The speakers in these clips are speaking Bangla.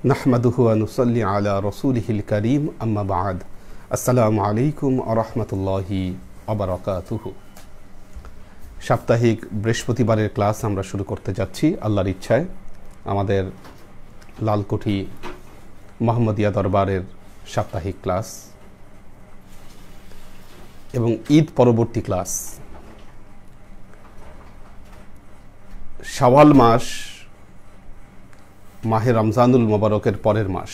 নাহমাদুহু ওয়া নুসাল্লি আলা রাসূলিহিল কারীম আম্মা বা'দ। আসসালামু আলাইকুম ওয়া রাহমাতুল্লাহি ওয়া বারাকাতুহু। সাপ্তাহিক বৃহস্পতিবারের ক্লাস আমরা শুরু করতে যাচ্ছি আল্লাহর ইচ্ছায়। আমাদের লালকুঠি মোহাম্মদিয়া দরবারের সাপ্তাহিক ক্লাস এবং ঈদ পরবর্তী ক্লাস। শাওয়াল মাস মাহে রমজানুল মোবারকের পরের মাস,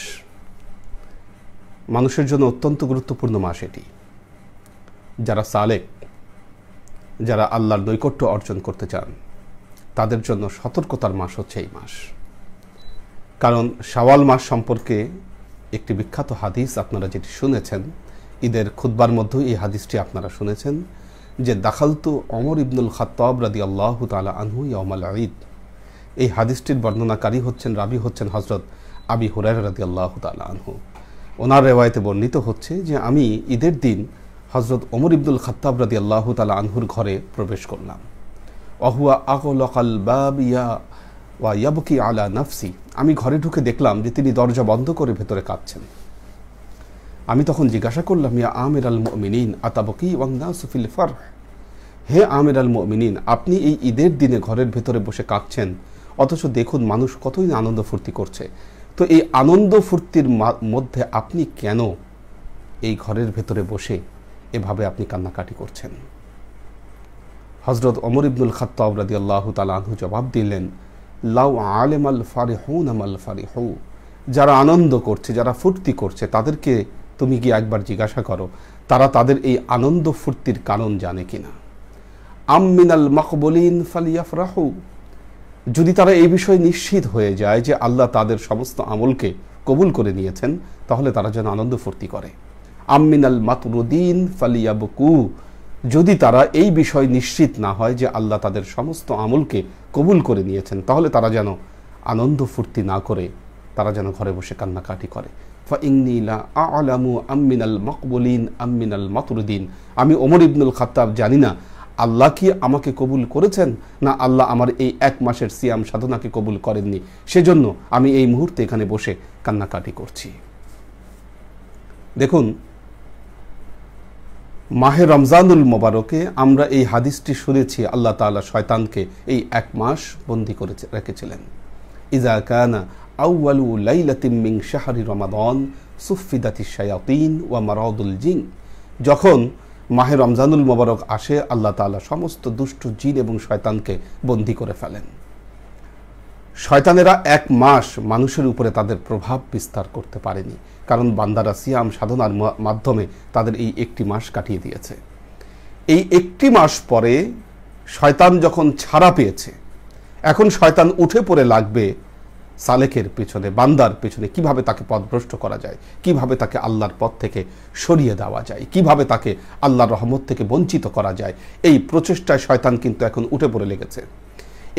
মানুষের জন্য অত্যন্ত গুরুত্বপূর্ণ মাস এটি। যারা সালেক, যারা আল্লাহর নৈকট্য অর্জন করতে চান, তাদের জন্য সতর্কতার মাস হচ্ছে এই মাস। কারণ শাওয়াল মাস সম্পর্কে একটি বিখ্যাত হাদিস আপনারা যেটি শুনেছেন, ঈদের খুতবার মধ্যে এই হাদিসটি আপনারা শুনেছেন যে দাখালতু ওমর ইবনুল খাত্তাব রাদিয়াল্লাহু তাআলা আনহু ইয়াউমাল ঈদ। এই হাদিসটির বর্ণনাকারী হচ্ছেন, রাবি হচ্ছেন হযরত আবি হুরায়রা রাদিয়াল্লাহু তাআলা আনহু। ওনার রিওয়ায়াতে বর্ণিত হচ্ছে যে আমি ঈদের দিন হযরত ওমর ইবনুল খাত্তাব রাদিয়াল্লাহু তাআলা আনহুর ঘরে প্রবেশ করলাম। ওয়াহুয়া আগলাকাল বাব ওয়া ইয়াবকি আলা নাফসি। আমি ঘরে ঢুকে দেখলাম যে তিনি দরজা বন্ধ করে ভেতরে কাঁদছেন। আমি তখন জিজ্ঞাসা করলাম, ইয়া আমির আল মুমিনিন আতাবকি ওয়ান নাসু ফিল ফারহ। হে আমির আল মুমিনিন, আপনি এই ঈদের দিনে ঘরের ভেতরে বসে কাঁদছেন, অথচ দেখুন মানুষ কতই আনন্দ ফুর্তি করছে। তো এই আনন্দ ফুর্তির মধ্যে আপনি কেন এই ঘরের ভেতরে বসে এভাবে আপনি কান্নাকাটি করছেন? হযরত ওমর ইবনুল খাত্তাব রাদিয়াল্লাহু তাআলা আনহু জবাব দিলেন, লাউ আলেমাল ফারিহুন আমাল ফারিহু। যারা আনন্দ করছে, যারা ফুর্তি করছে, তাদেরকে তুমি গিয়ে একবার জিজ্ঞাসা করো তারা তাদের এই আনন্দ ফুর্তির কারণ জানে কিনা। আমিনাল মাকবুলিন ফালিয়াফরাহু। যদি তারা এই বিষয়ে নিশ্চিত হয়ে যায় যে আল্লাহ তাদের সমস্ত আমলকে কবুল করে নিয়েছেন, তাহলে তারা যেন আনন্দ ফুর্তি করে। আমিনাল মাতরুদিন ফালিয়াবকু। যদি তারা এই বিষয় নিশ্চিত না হয় যে আল্লাহ তাদের সমস্ত আমলকে কবুল করে নিয়েছেন, তাহলে তারা যেন আনন্দ ফুর্তি না করে তারা যেন ঘরে বসে কান্নাকাটি করে। ফাইন্নী লা আ'লামু আমিনাল মাকবুলিন আমিনাল মাতরুদিন। আমি ওমর ইবনুল খাত্তাব জানি না আল্লাহ কি আমাকে কবুল করেছেন না আল্লাহ আমার এই এক মাসের সিয়াম সাধনাকে কবুল করেননি, সেজন্য আমি এই মুহূর্তে এখানে বসে কান্নাকাটি করছি। দেখুন, মাহে রমজানুল মোবারকে আমরা এই হাদিসটি শুনেছি, আল্লাহ তাআলা শয়তানকে এই এক মাস বন্দী করে রেখেছিলেন। ইজা কানা আউয়ালু লাইলাতিন মিন শাহরি রমাদান সুফিদাতিশ শায়াতিন ওয়া মারাদুল জিন। যখন মাহে রমজানুল মোবারক আসে, আল্লাহ তাআলা সমস্ত দুষ্ট জিন এবং শয়তানকে বন্দী করে ফেলেন। শয়তানেরা এক মাস মানুষের উপরে তাদের প্রভাব বিস্তার করতে পারেনি, কারণ বান্দারা সিয়াম সাধনার মাধ্যমে তাদের এই একটি মাস কাটিয়ে দিয়েছে। এই একটি মাস পরে শয়তান যখন ছাড়া পেয়েছে, এখন শয়তান উঠে পড়ে লাগবে সালেকের পেছনে, বান্দার পেছনে, কিভাবে তাকে পথভ্রষ্ট করা যায়, কিভাবে তাকে আল্লাহর পথ থেকে সরিয়ে দেওয়া যায়, কিভাবে তাকে আল্লাহর রহমত থেকে বঞ্চিত করা যায়। এই প্রচেষ্টায় শয়তান কিন্তু এখন উঠে পড়ে লেগেছে।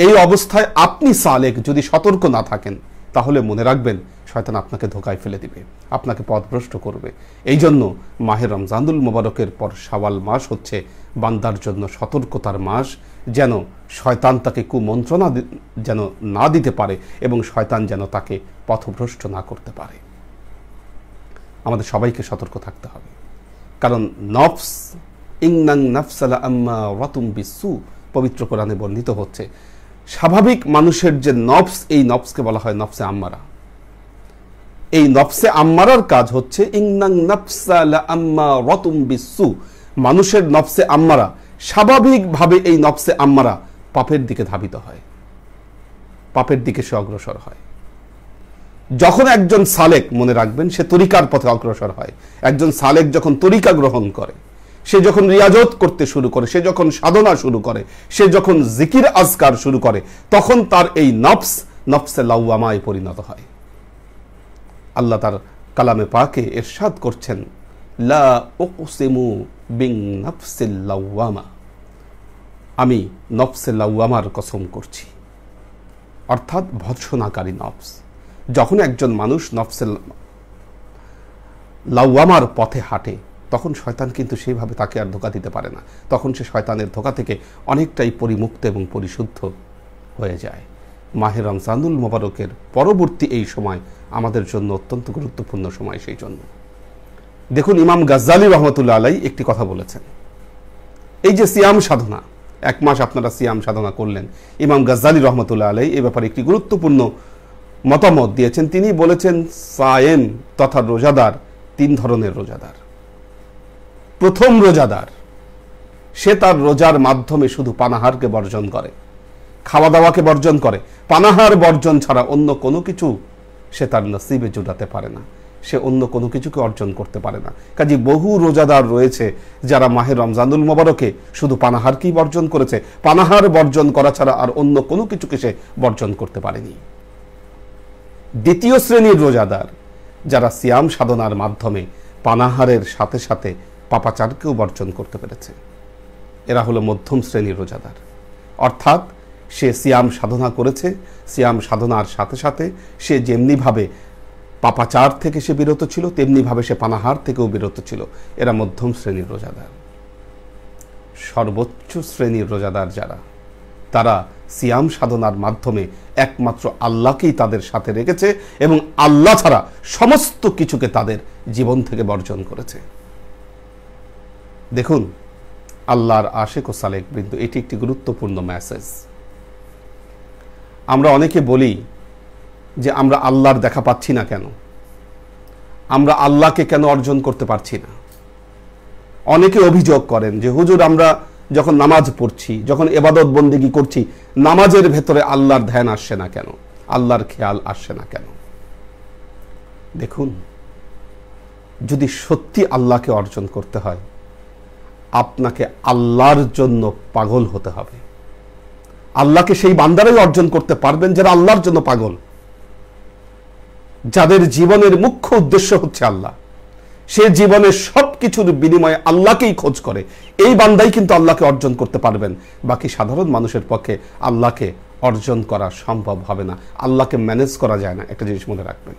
এই অবস্থায় আপনি সালেক যদি সতর্ক না থাকেন, তাহলে মনে রাখবেন শয়তান আপনাকে ধোঁকায় ফেলে দিবে, আপনাকে পথভ্রষ্ট করবে। এই জন্য মাহে রমজানুল মোবারকের পর শাওয়াল মাস হচ্ছে বান্দার জন্য সতর্কতার মাস, যেন শয়তান তাকে কুমন্ত্রণা যেন না দিতে পারে এবং শয়তান যেন তাকে পথভ্রষ্ট না করতে পারে। আমাদের সবাইকে সতর্ক থাকতে হবে, কারণ নফস ইন্নান নাফসালা আম্মারাতুম বিসু, পবিত্র কোরআনে বর্ণিত হচ্ছে। স্বাভাবিক মানুষের যে নফস, এই নফসকে বলা হয় নফসে আম্মারা। এই নফসে আম্মারার কাজ হচ্ছে ইন্নান নাফসালা আম্মারাতুম বিসু। মানুষের নফসে আম্মারা স্বাভাবিকভাবে, এই নফসে আম্মারা পাপের দিকে ধাবিত হয়, পাপের দিকে সে অগ্রসর হয়। যখন একজন সালেক, মনে রাখবেন, সে তরিকার পথে অগ্রসর হয়, একজন সালেক যখন তরিকা গ্রহণ করে, সে যখন রিয়াজত করতে শুরু করে, সে যখন সাধনা শুরু করে, সে যখন জিকির আজকার শুরু করে, তখন তার এই নফস নফসে লাওয়ামায় পরিণত হয়। আল্লাহ তার কালামে পাকে ইরশাদ করছেন, লা উকসিমু বিন নাফসিল লাওয়ামা। আমি নফসে লাওয়ামার কসম করছি, অর্থাৎ ভৎসনাকারী নফস। যখন একজন মানুষ নফসে লাওয়ামার পথে হাঁটে, তখন শয়তান কিন্তু সেইভাবে তাকে আর ধোঁকা দিতে পারে না। তখন সে শয়তানের ধোঁকা থেকে অনেকটাই পরিমুক্ত এবং পরিশুদ্ধ হয়ে যায়। মাহে রমজানুল মোবারকের পরবর্তী এই সময় আমাদের জন্য অত্যন্ত গুরুত্বপূর্ণ সময়। সেই জন্য দেখুন, ইমাম গাজ্জালী রহমতুল্লাহ আলাইহি একটি কথা বলেছেন, এই যে সিয়াম সাধনা, 1 মাস আপনারা সিয়াম সাধনা করলেন, ইমাম গাজ্জালী রহমতুল্লাহ আলাইহি এই ব্যাপারে একটি গুরুত্বপূর্ণ মতামত দিয়েছেন। তিনি বলেছেন, সায়েম তথা রোজাদার 3 ধরনের রোজাদার। প্রথম রোজাদার, সে তার রোজার মাধ্যমে শুধু পানাহারকে বর্জন করে, খাওয়া দাওয়াকে বর্জন করে। পানাহার বর্জন ছাড়া অন্য কোনো কিছু সে তার নসিবে জুটাতে পারে না, সে অন্য কোনো কিছুকে অর্জন করতে পারে না। কাজে বহু রোজাদার রয়েছে যারা মাহে রমজানুল মোবারকে শুধু পানাহারকেই বর্জন করেছে, পানাহার বর্জন করা ছাড়া আর অন্য কোনো কিছুকে সে বর্জন করতে পারেনি। দ্বিতীয় শ্রেণীর রোজাদার, যারা সিয়াম সাধনার মাধ্যমে পানাহারের সাথে সাথে পাপাচারকেও বর্জন করতে পেরেছে, এরা হলো মধ্যম শ্রেণীর রোজাদার। অর্থাৎ সে সিয়াম সাধনা করেছে, সিয়াম সাধনার সাথে সাথে সে যেমনিভাবে পাপাচার থেকে সে বিরত ছিল, তেমনিভাবে সে পানাহার থেকেও বিরত ছিল। এরা মধ্যম শ্রেণীর রোজাদার। সর্বোচ্চ শ্রেণীর রোজাদার যারা, তারা সিয়াম সাধনার মাধ্যমে একমাত্র আল্লাহকেই তাদের সাথে রেখেছে এবং আল্লাহ ছাড়া সমস্ত কিছুকে তাদের জীবন থেকে বর্জন করেছে। দেখুন, আল্লাহর আশিক ও সালেক বৃন্দ, এটি একটি গুরুত্বপূর্ণ মেসেজ। আমরা অনেকে বলি যে আমরা আল্লাহর দেখা পাচ্ছি না কেন, আমরা আল্লাহকে কেন অর্জন করতে পারছি না। অনেকে অভিযোগ করেন যে হুজুর, আমরা যখন নামাজ পড়ছি, যখন ইবাদত বন্দেগী করছি, নামাজের ভেতরে আল্লাহর ধ্যান আসছে না কেন, আল্লাহর খেয়াল আসছে না কেন। দেখুন, যদি সত্যি আল্লাহকে অর্জন করতে হয়, আপনাকে আল্লাহর জন্য পাগল হতে হবে। আল্লাহকে সেই বান্দারাই অর্জন করতে পারবেন যারা আল্লাহর জন্য পাগল, যাদের জীবনের মুখ্য উদ্দেশ্য হচ্ছে আল্লাহ, সে জীবনের সব কিছুর বিনিময়ে আল্লাহকেই খোঁজ করে। এই বান্দাই কিন্তু আল্লাহকে অর্জন করতে পারবেন। বাকি সাধারণ মানুষের পক্ষে আল্লাহকে অর্জন করা সম্ভব হবে না। আল্লাহকে ম্যানেজ করা যায় না। একটা জিনিস মনে রাখবেন,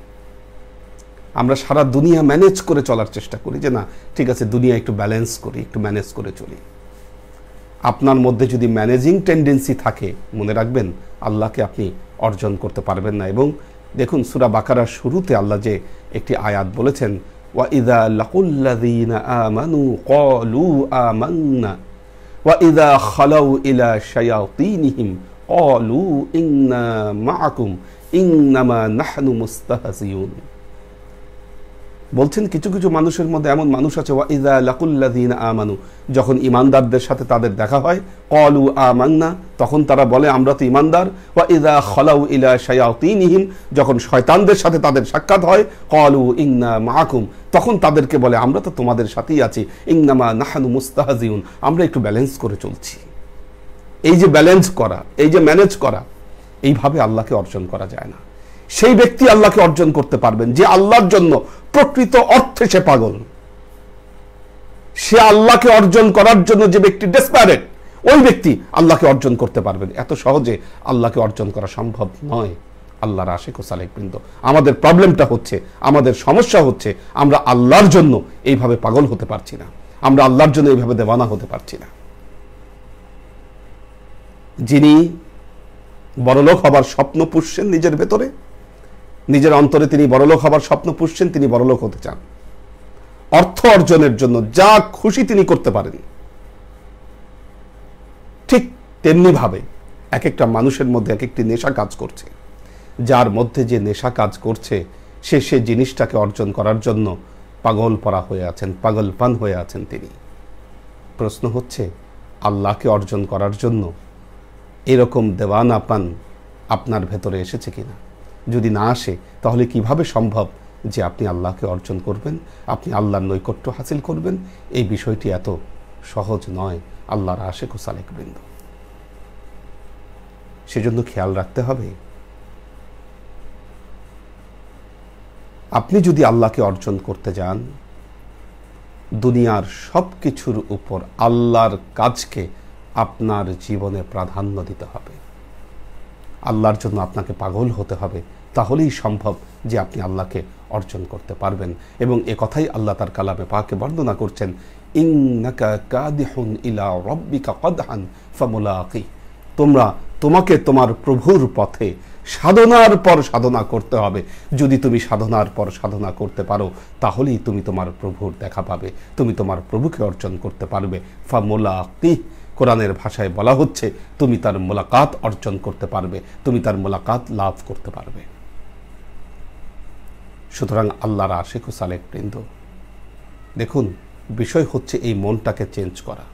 আমরা সারা দুনিয়া ম্যানেজ করে চলার চেষ্টা করি যে না ঠিক আছে, দুনিয়া একটু ব্যালেন্স করি, একটু ম্যানেজ করে চলি। আপনার মধ্যে যদি ম্যানেজিং টেন্ডেন্সি থাকে, মনে রাখবেন আল্লাহকে আপনি অর্জন করতে পারবেন না। এবং দেখুন, সূরা বাকারার শুরুতে আল্লাহ যে একটি আয়াত বলেছেন, ওয়াইদা লাকুল্লাযীনা আমানু ক্বালু আমান্না ওয়াইদা খালাউ ইলা শায়াতিনিহিম ক্বালু ইন্না মাআকুম ইন্নামা নাহনু মুস্তাহজিউন। বলছেন কিছু কিছু মানুষের মধ্যে এমন মানুষ আছে, ওয়াইদা লাকুল্লাযীনা আমানু, যখন ঈমানদারদের সাথে তাদের দেখা হয়, ক্বালু আমান্না, তখন তারা বলে আমরা তো ঈমানদার। ওয়াইদা খালাউ ইলা শায়াতিনিহিম, যখন শয়তানদের সাথে তাদের সাক্ষাৎ হয়, ক্বালু ইন্না মাআকুম, তখন তাদেরকে বলে আমরা তো তোমাদের সাথেই আছি। ইন্নামা নাহনু মুস্তাহজিউন, আমরা একটু ব্যালেন্স করে চলছি। এই যে ব্যালেন্স করা, এই যে ম্যানেজ করা, এইভাবে আল্লাহকে অর্জন করা যায় না। সেই ব্যক্তি আল্লাহকে অর্জন করতে পারবেন যে আল্লাহর জন্য প্রকৃত অর্থে সে পাগল। সে আল্লাহকে অর্জন করার জন্য যে ব্যক্তি ডেসপারেট, ওই ব্যক্তি আল্লাহকে অর্জন করতে পারবেন। এত সহজে আল্লাহকে অর্জন করা সম্ভব নয়। আল্লাহর আশিক ও সালেক বৃন্দ, আমাদের প্রবলেমটা হচ্ছে, আমাদের সমস্যা হচ্ছে, আমরা আল্লাহর জন্য এইভাবে পাগল হতে পারছি না, আমরা আল্লাহর জন্য এইভাবে দেওয়ানা হতে পারছি না। যিনি বড়লোক হবার স্বপ্ন পুষছেন নিজের ভেতরে, নিজের অন্তরে তিনি বড়লোক হবার স্বপ্ন পুষছেন, তিনি বড়লোক হতে চান। অর্থ অর্জনের জন্য যা খুশি তিনি করতে পারেন। ঠিক তেমনি ভাবে এক একটা মানুষের মধ্যে এক একটি নেশা কাজ করছে। যার মধ্যে যে নেশা কাজ করছে, সে জিনিসটাকে অর্জন করার জন্য পাগল পরা হয়ে আছেন, পাগলপান হয়ে আছেন তিনি। প্রশ্ন হচ্ছে, আল্লাহকে অর্জন করার জন্য এরকম দেওয়ানাপান আপনার ভেতরে এসেছে কিনা? যদি না আসে, তাহলে কিভাবে সম্ভব যে আপনি আল্লাহকে অর্জন করবেন, আপনি আল্লাহর নৈকট্য হাসিল করবেন? এই বিষয়টি এত সহজ নয় আল্লাহর আশিক ও সালেক বৃন্দ। সেজন্য খেয়াল রাখতে হবে, আপনি যদি আল্লাহকে অর্জন করতে যান, দুনিয়ার সব কিছুর উপর আল্লাহর কাজকে আপনার জীবনে প্রাধান্য দিতে হবে। আল্লাহর জন্য আপনাকে পাগল হতে হবে, তাহলেই সম্ভব যে আপনি আল্লাহকে অর্জন করতে পারবেন। এবং এ কথাই আল্লাহ তার কালামে পাকে বর্ণনা করছেন, ইন্নাকা কাদিহুন ইলা রাব্বিকা কদহান ফামুলাকি। তোমাকে তোমার প্রভুর পথে সাধনার পর সাধনা করতে হবে। যদি তুমি সাধনার পর সাধনা করতে পারো তাহলেই তুমি তোমার প্রভুর দেখা পাবে, তুমি তোমার প্রভুকে অর্জন করতে পারবে। ফামুলাকিহ, কোরআনের ভাষায় বলা হচ্ছে তুমি তার মোলাকাত অর্জন করতে পারবে, তুমি তার মোলাকাত লাভ করতে পারবে। সুতরাং আল্লাহর আশিক ও সালেক বৃন্দ, দেখুন বিষয় হচ্ছে এই মনটাকে চেঞ্জ করা,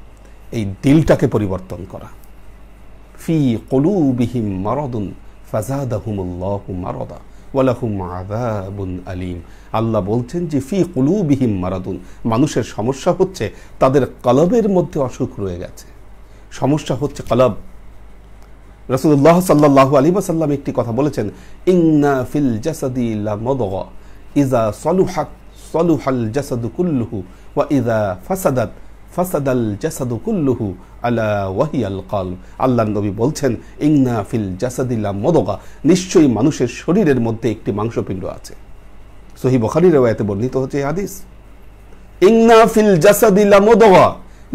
এই দিলটাকে পরিবর্তন করা। ফি কুলুবিহিম মারাদুন ফাযাদাহুমুল্লাহু মারাদা ওয়া লাহুম আযাবুন আলীম। আল্লাহ বলছেন যে ফি কুলুবিহিম মারাদুন, মানুষের সমস্যা হচ্ছে তাদের কলবের মধ্যে অসুখ রয়ে গেছে, সমস্যা হচ্ছে কলব। রাসূলুল্লাহ সাল্লাল্লাহু আলাইহি ওয়াসাল্লাম একটি কথা বলেছেন, ইন্না ফিল জাসাদি লামাদগা ইযা সালুহাত সালুহাল জাসাদু কুল্লুহু ওয়া ইযা ফাসাদাত ফাসাদাল জাসাদু কুল্লুহু আলা ওয়াহিয়াল কলব। আল্লাহর নবী বলছেন ইন্না ফিল জাসাদি লামাদগা, নিশ্চয়ই মানুষের শরীরের মধ্যে একটি মাংসপিণ্ড আছে। সহিহ বুখারীর riwayate বর্ণিত হচ্ছে এই হাদিস, ইন্না ফিল জাসাদি লামাদগা,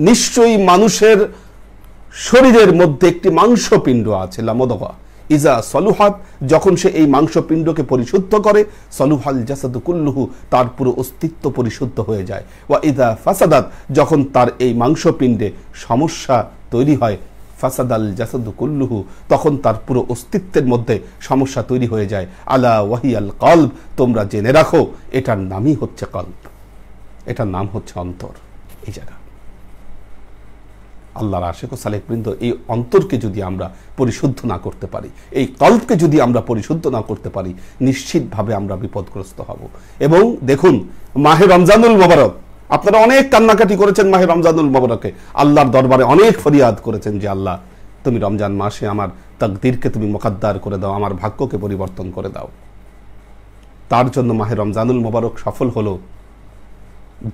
নিশ্চয়ই মানুষের শরীরের মধ্যে একটি মাংসপিণ্ড আছে। লামাদগা ইজা সলুহাত, যখন সে এই মাংসপিণ্ডকে পরিশুদ্ধ করে, সলুহাল জাসাদু কুল্লুহু, তার পুরো অস্তিত্ব পরিশুদ্ধ হয়ে যায়। ওয়া ইজা ফাসাদাত, যখন তার এই মাংসপিণ্ডে সমস্যা তৈরি হয়, ফাসাদাল জাসাদু কুল্লুহু, তখন তার পুরো অস্তিত্বের মধ্যে সমস্যা তৈরি হয়ে যায়। আলা ওয়াহিয়াল কলব, তোমরা জেনে রাখো এটার নামই হচ্ছে কলব, এটার নাম হচ্ছে অন্তর। এই জায়গা আল্লাহর আশিক ও সালেক বৃন্দ, এই অন্তরকে যদি আমরা পরিশুদ্ধ না করতে পারি, এই কলবকে যদি আমরা পরিশুদ্ধ না করতে পারি, নিশ্চিতভাবে আমরা বিপদগ্রস্ত হব। এবং দেখুন মাহে রমজানুল মোবারক, আপনারা অনেক কান্নাকাটি করেছেন মাহে রমজানুল মোবারকে, আল্লাহর দরবারে অনেক ফরিয়াদ করেছেন যে আল্লাহ তুমি রমজান মাসে আমার তাকদীরকে তুমি মুকদ্দার করে দাও, আমার ভাগ্যকে পরিবর্তন করে দাও। তার জন্য মাহে রমজানুল মোবারক সফল হলো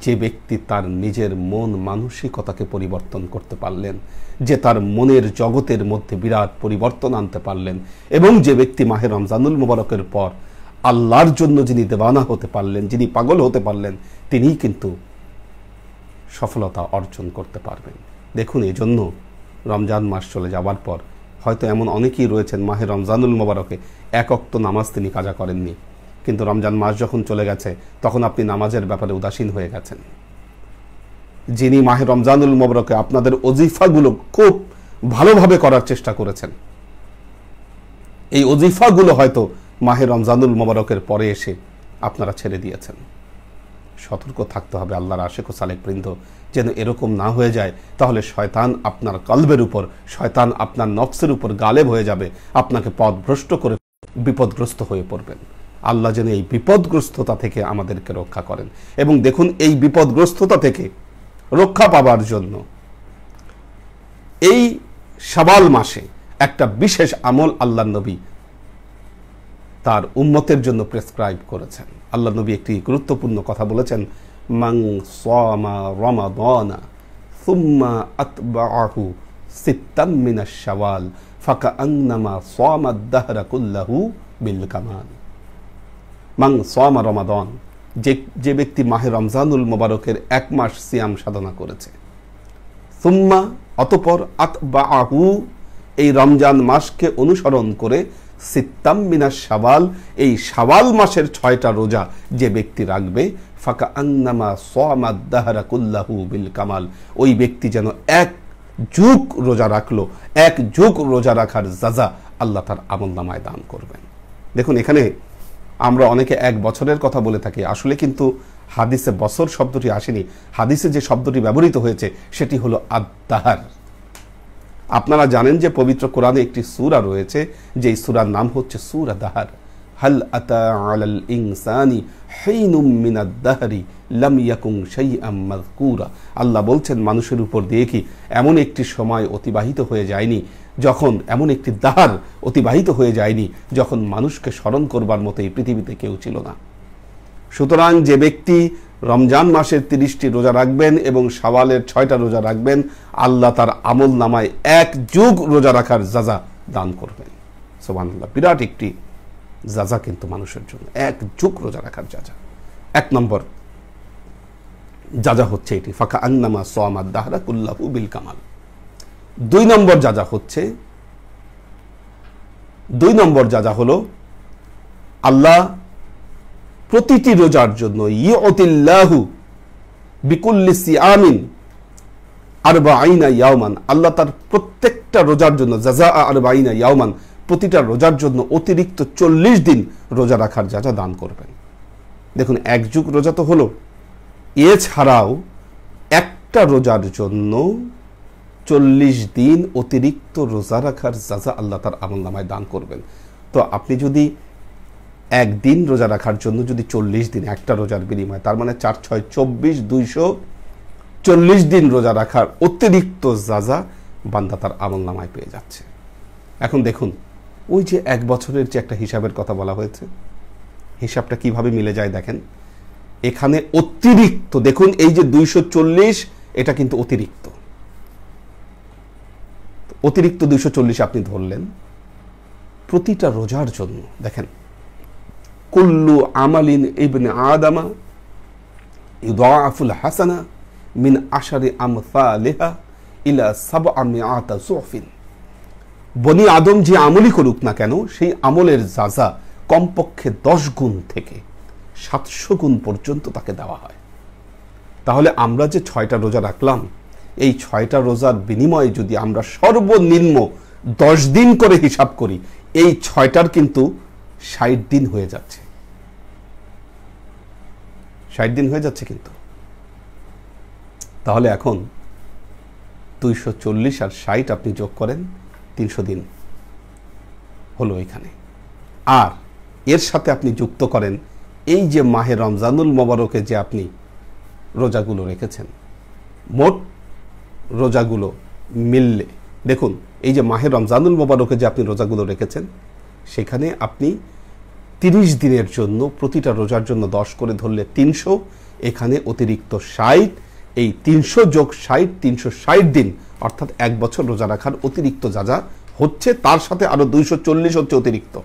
যে ব্যক্তি তার নিজের মন মানসিকতাকে পরিবর্তন করতে পারলেন, যে তার মনের জগতের মধ্যে বিরাট পরিবর্তন আনতে পারলেন, এবং যে ব্যক্তি মাহে রমজানুল মোবারকের পর আল্লাহর জন্য যিনি দেওয়ানা হতে পারলেন, যিনি পাগল হতে পারলেন, তিনিই কিন্তু সফলতা অর্জন করতে পারবেন। দেখুন এই জন্য রমজান মাস চলে যাওয়ার পর হয়তো এমন অনেকেই রয়েছেন মাহে রমজানুল মোবারকে এক ওয়াক্ত নামাজ তিনি কাজা করেননি, কিন্তু রমজান মাস যখন চলে গেছে তখন আপনি নামাজের ব্যাপারে উদাসীন হয়ে গেছেন। যিনি মাহে রমজানুল মোবারকে আপনাদের ওজিফাগুলো খুব ভালোভাবে করার চেষ্টা করেছেন, এই ওজিফাগুলো হয়তো মাহে রমজানুল মোবারকের পরে এসে আপনারা ছেড়ে দিয়েছেন। সতর্ক থাকতে হবে আল্লাহর আশিক ও সালেক বৃন্দ, যেন এরকম না হয়ে যায়, তাহলে শয়তান আপনার কলবের উপর, শয়তান আপনার নফসের উপর গালেব হয়ে যাবে, আপনাকে পথভ্রষ্ট করে বিপদগ্রস্ত হয়ে পড়বেন। আল্লাহ যেন এই বিপদগ্রস্ততা থেকে আমাদেরকে রক্ষা করেন। এবং দেখুন এই বিপদগ্রস্ততা থেকে রক্ষা পাবার জন্য এই শাবাল মাসে একটা বিশেষ আমল আল্লাহ নবী তার উম্মতের জন্য প্রেসক্রাইব করেছেন। আল্লাহ নবী একটি গুরুত্বপূর্ণ কথা বলেছেন, মান সামা রমাদানা সুম্মা আতবাআহু সিত্তাম মিনাশ শাওয়াল ফাকাআন্নামা সামাদ দাহরা কুল্লাহু বিল কামাল। মান সামা রমাদান, যে ব্যক্তি মাহে রমজানুল মোবারকের এক মাস সিয়াম সাধনা করেছে, সুম্মা অতঃপর আতবাআহু, এই রমজান মাসকে অনুসরণ করে, সিত্তাম মিনাশ শাওয়াল, এই শাওয়াল মাসের 6টা রোজা যে ব্যক্তি রাখবে, ফাকা আন্নামা সামাদ দাহরা কুল্লাহু বিল কামাল, ওই ব্যক্তি যেন এক যুগ রোজা রাখলো, এক যুগ রোজা রাখার যাজা আল্লাহ তার আমলনামায় দান করবেন। দেখুন এখানে আমরা অনেকে এক বছরের কথা বলে থাকি, আসলে কিন্তু হাদিসে বছর শব্দটি আসেনি, হাদিসে যে শব্দটি ব্যবহৃত হয়েছে সেটি হলো আদ-দাহর। আপনারা জানেন যে পবিত্র কোরআনে একটি সূরা রয়েছে, যেই সূরার নাম হচ্ছে সূরা দাহর। হাল আতা আলাল ইনসানি হিনুম মিনাদ দাহরি লাম ইয়াকুন শাইআম মাযকুরা। আল্লাহ বলছেন মানুষের উপর দিয়ে কি এমন একটি সময় অতিবাহিত হয়ে যায়নি, যখন এমন একটি দাহর অতিবাহিত হয়ে যায়নি যখন মানুষকে স্মরণ করবার মতো এই পৃথিবীতে কেউ ছিল না। সুতরাং যে ব্যক্তি রমজান মাসের 30টি রোজা রাখবেন এবং শাওয়ালের 6টা রোজা রাখবেন, আল্লাহ তার আমল নামায় এক যুগ রোজা রাখার যাজা দান করবেন। সুবহানাল্লাহ, বিরাট একটি যাজা কিন্তু মানুষের জন্য, এক যুগ রোজা রাখার যাজা। 1 নম্বর যাজা হচ্ছে এটি, ফাকা আন্নামা সামাদ দাহরা কুল্লাহু বিল কামাল। 2 নম্বর যাজা হচ্ছে 2 নম্বর যা হলো, আল্লাহ প্রতিটি রোজার জন্য ইউতিল্লাহু বিকুল্লি সিয়ামিন আরবাঈনা ইয়াওমান, আল্লাহ তার প্রত্যেকটা রোজার জন্য জাযা আরবাঈনা ইয়াওমান, প্রতিটা রোজার জন্য অতিরিক্ত 40 দিন রোজা রাখার যা দান করবেন। দেখুন, এক যুগ রোজা তো হলো, এছাড়াও একটা রোজার জন্য 40 দিন অতিরিক্ত রোজা রাখার যা আল্লাহ তার আমলনামায় দান করবেন। তো আপনি যদি একদিন রোজা রাখার জন্য যদি 40 দিন, একটা রোজার বিনিময়ে, তার মানে 4 6 24, 240 দিন রোজা রাখার অতিরিক্ত যা বান্দা তার আমলনামায় পেয়ে যাচ্ছে। এখন দেখুন, ওই যে 1 বছরের যে একটা হিসাবের কথা বলা হয়েছে, হিসাবটা কিভাবে মিলে যায় দেখেন। এখানে অতিরিক্ত, দেখুন এই যে 240, এটা কিন্তু অতিরিক্ত 240 আপনি ধরলেন প্রতিটা রোজার জন্য। দেখেন, কুল্লু আমালিন ইবনে আদামা ইউদাআফুল হাসানা মিন আশারি আমসালিহা ইলা সাবআমিআতা যুফিন। বনি আদম যে আমলই করুক না কেন, সেই আমলের যাজা কমপক্ষে 10 গুণ থেকে 700 গুণ পর্যন্ত তাকে দেওয়া হয়। তাহলে আমরা যে 6টা রোজা রাখলাম, এই 6টা রোজার বিনিময়ে যদি আমরা সর্বনিম্ন 10 দিন করে হিসাব করি, এই 6টার কিন্তু 60 দিন হয়ে যাচ্ছে। 60 দিন হয়ে যাচ্ছে কিন্তু। তাহলে এখন 240 আর 60 আপনি যোগ করেন, 300 দিন হলো এখানে। আর এর সাথে আপনি যুক্ত করেন এই যে মাহে রমজানুল মোবারকে যে আপনি রোজাগুলো রেখেছেন, মোট রোজাগুলো মিললে দেখুন, এই যে মাহে রমজানুল মোবারকে যে আপনি রোজাগুলো রেখেছেন, সেখানে আপনি 30 দিনের জন্য প্রতিটা রোজার জন্য 10 করে ধরলে 300, এখানে অতিরিক্ত 60, এই 300 যোগ 60, 360 দিন, অর্থাৎ 1 বছর রোজা রাখার অতিরিক্ত যা হচ্ছে, তার সাথে আরো 240 হচ্ছে অতিরিক্ত।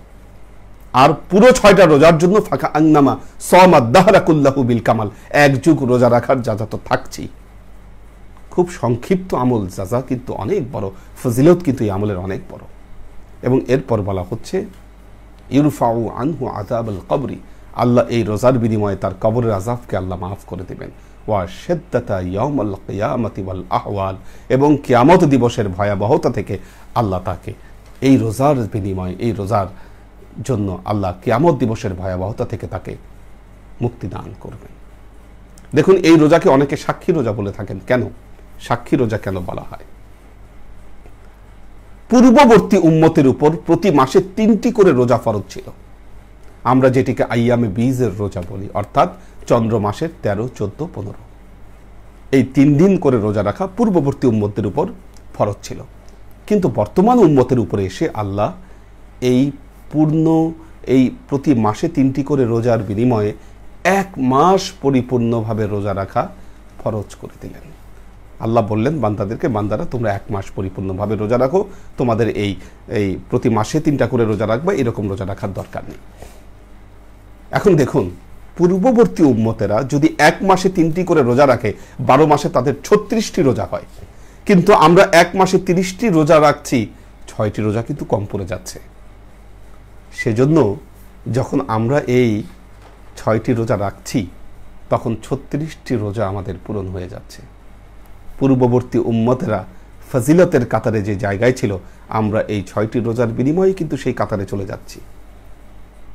আর পুরো 6টা রোজার জন্য ফাঁকা আংনামা সামাদ দাহরা কুল্লাহু বিল কামাল, 1 যুগ রোজা রাখার যা তো থাকছেই। খুব সংক্ষিপ্ত আমল যা, কিন্তু অনেক বড় ফজিলত, কিন্তু এই আমলের অনেক বড়। এবং এরপর বলা হচ্ছে ইরফাউ আনহু আযাবাল কবরি, আল্লাহ এই রোজার বিনিময়ে তার কবরের আযাবকে আল্লাহ মাফ করে দিবেন। ওয়া শিদ্দাতা ইয়াউমাল কিয়ামাতি ওয়াল আহওয়াল, এবং কিয়ামত দিবসের ভয়াবহতা থেকে আল্লাহ তাকে এই রোজার বিনিময়ে, এই রোজার জন্য আল্লাহ কিয়ামত দিবসের ভয়াবহতা থেকে তাকে মুক্তি দান করবেন। দেখুন, এই রোজাকে অনেকে সাক্ষী রোজা বলে থাকেন। কেন সাক্ষী রোজা কেন বলা হয়? পূর্ববর্তী উম্মতের উপর প্রতি মাসে 3টি করে রোজা ফরজ ছিল, আমরা যেটিকে আইয়ামে বীজের রোজা বলি, অর্থাৎ চন্দ্র মাসের 13, 14, 15, এই 3 দিন করে রোজা রাখা পূর্ববর্তী উম্মতের উপর ফরজ ছিল। কিন্তু বর্তমান উম্মতের উপরে এসে আল্লাহ এই প্রতি মাসে 3টি করে রোজার বিনিময়ে 1 মাস পরিপূর্ণভাবে রোজা রাখা ফরজ করে দিলেন। আল্লাহ বললেন বান্দাদেরকে, বান্দারা তোমরা 1 মাস পরিপূর্ণভাবে রোজা রাখো, তোমাদের এই প্রতি মাসে 3টা করে রোজা রাখবে, এরকম রোজা রাখার দরকার নেই। এখন দেখুন, পূর্ববর্তী উম্মতেরা যদি 1 মাসে 3টি করে রোজা রাখে, 12 মাসে তাদের 36টি রোজা হয়। কিন্তু আমরা 1 মাসে 30টি রোজা রাখছি, 6টি রোজা কিন্তু কম পড়ে যাচ্ছে। সেজন্য যখন আমরা এই 6টি রোজা রাখছি, তখন 36টি রোজা আমাদের পূরণ হয়ে যাচ্ছে। পূর্ববর্তী উম্মতেরা ফজিলতের কাতারে যে জায়গায় ছিল, আমরা এই 6টি রোজার বিনিময়ে কিন্তু সেই কাতারে চলে যাচ্ছি।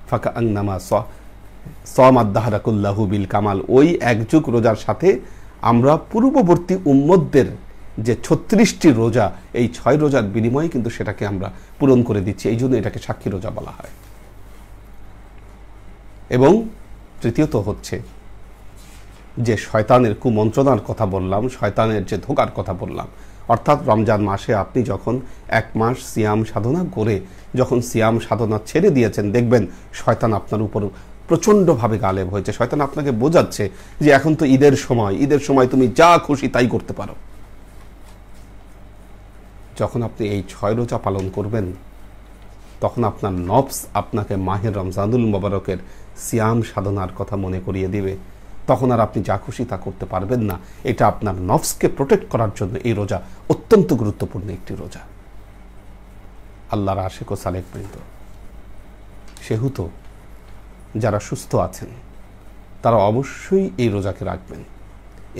ফাকা আংনামা সামাদ দাহরা কুল্লাহু বিল কামাল, ওই 1 যুগ রোজার সাথে আমরা পূর্ববর্তী উম্মতদের যে 36টি রোজা, এই 6 রোজার বিনিময়ে কিন্তু সেটাকে আমরা পূরণ করে দিচ্ছি। এই জন্য এটাকে সাক্ষী রোজা বলা হয়। এবং তৃতীয়ত হচ্ছে যে শয়তানের কুমন্ত্রণার কথা বললাম, শয়তানের যে ধোঁকার কথা বললাম, অর্থাৎ রমজান মাসে আপনি যখন 1 মাস সিয়াম সাধনা করে যখন সিয়াম সাধনা ছেড়ে দিয়েছেন, দেখবেন শয়তান আপনার উপর প্রচণ্ডভাবে গালেব হয়েছে। শয়তান আপনাকে বোঝাচ্ছে যে এখন তো ঈদের সময় তুমি যা খুশি তাই করতে পারো। যখন আপনি এই 6 রোজা পালন করবেন, তখন আপনার নফস আপনাকে মাহে রমজানুল মোবারকের সিয়াম সাধনার কথা মনে করিয়ে দিবে। তখন আর আপনি যা খুশি তা করতে পারবেন না। এটা আপনার নফসকে প্রোটেক্ট করার জন্য এই রোজা অত্যন্ত গুরুত্বপূর্ণ একটি রোজা। আল্লাহর আশিক ও সালেক বৃন্দ, সেহেতু যারা সুস্থ আছেন তারা অবশ্যই এই রোজাকে রাখবেন।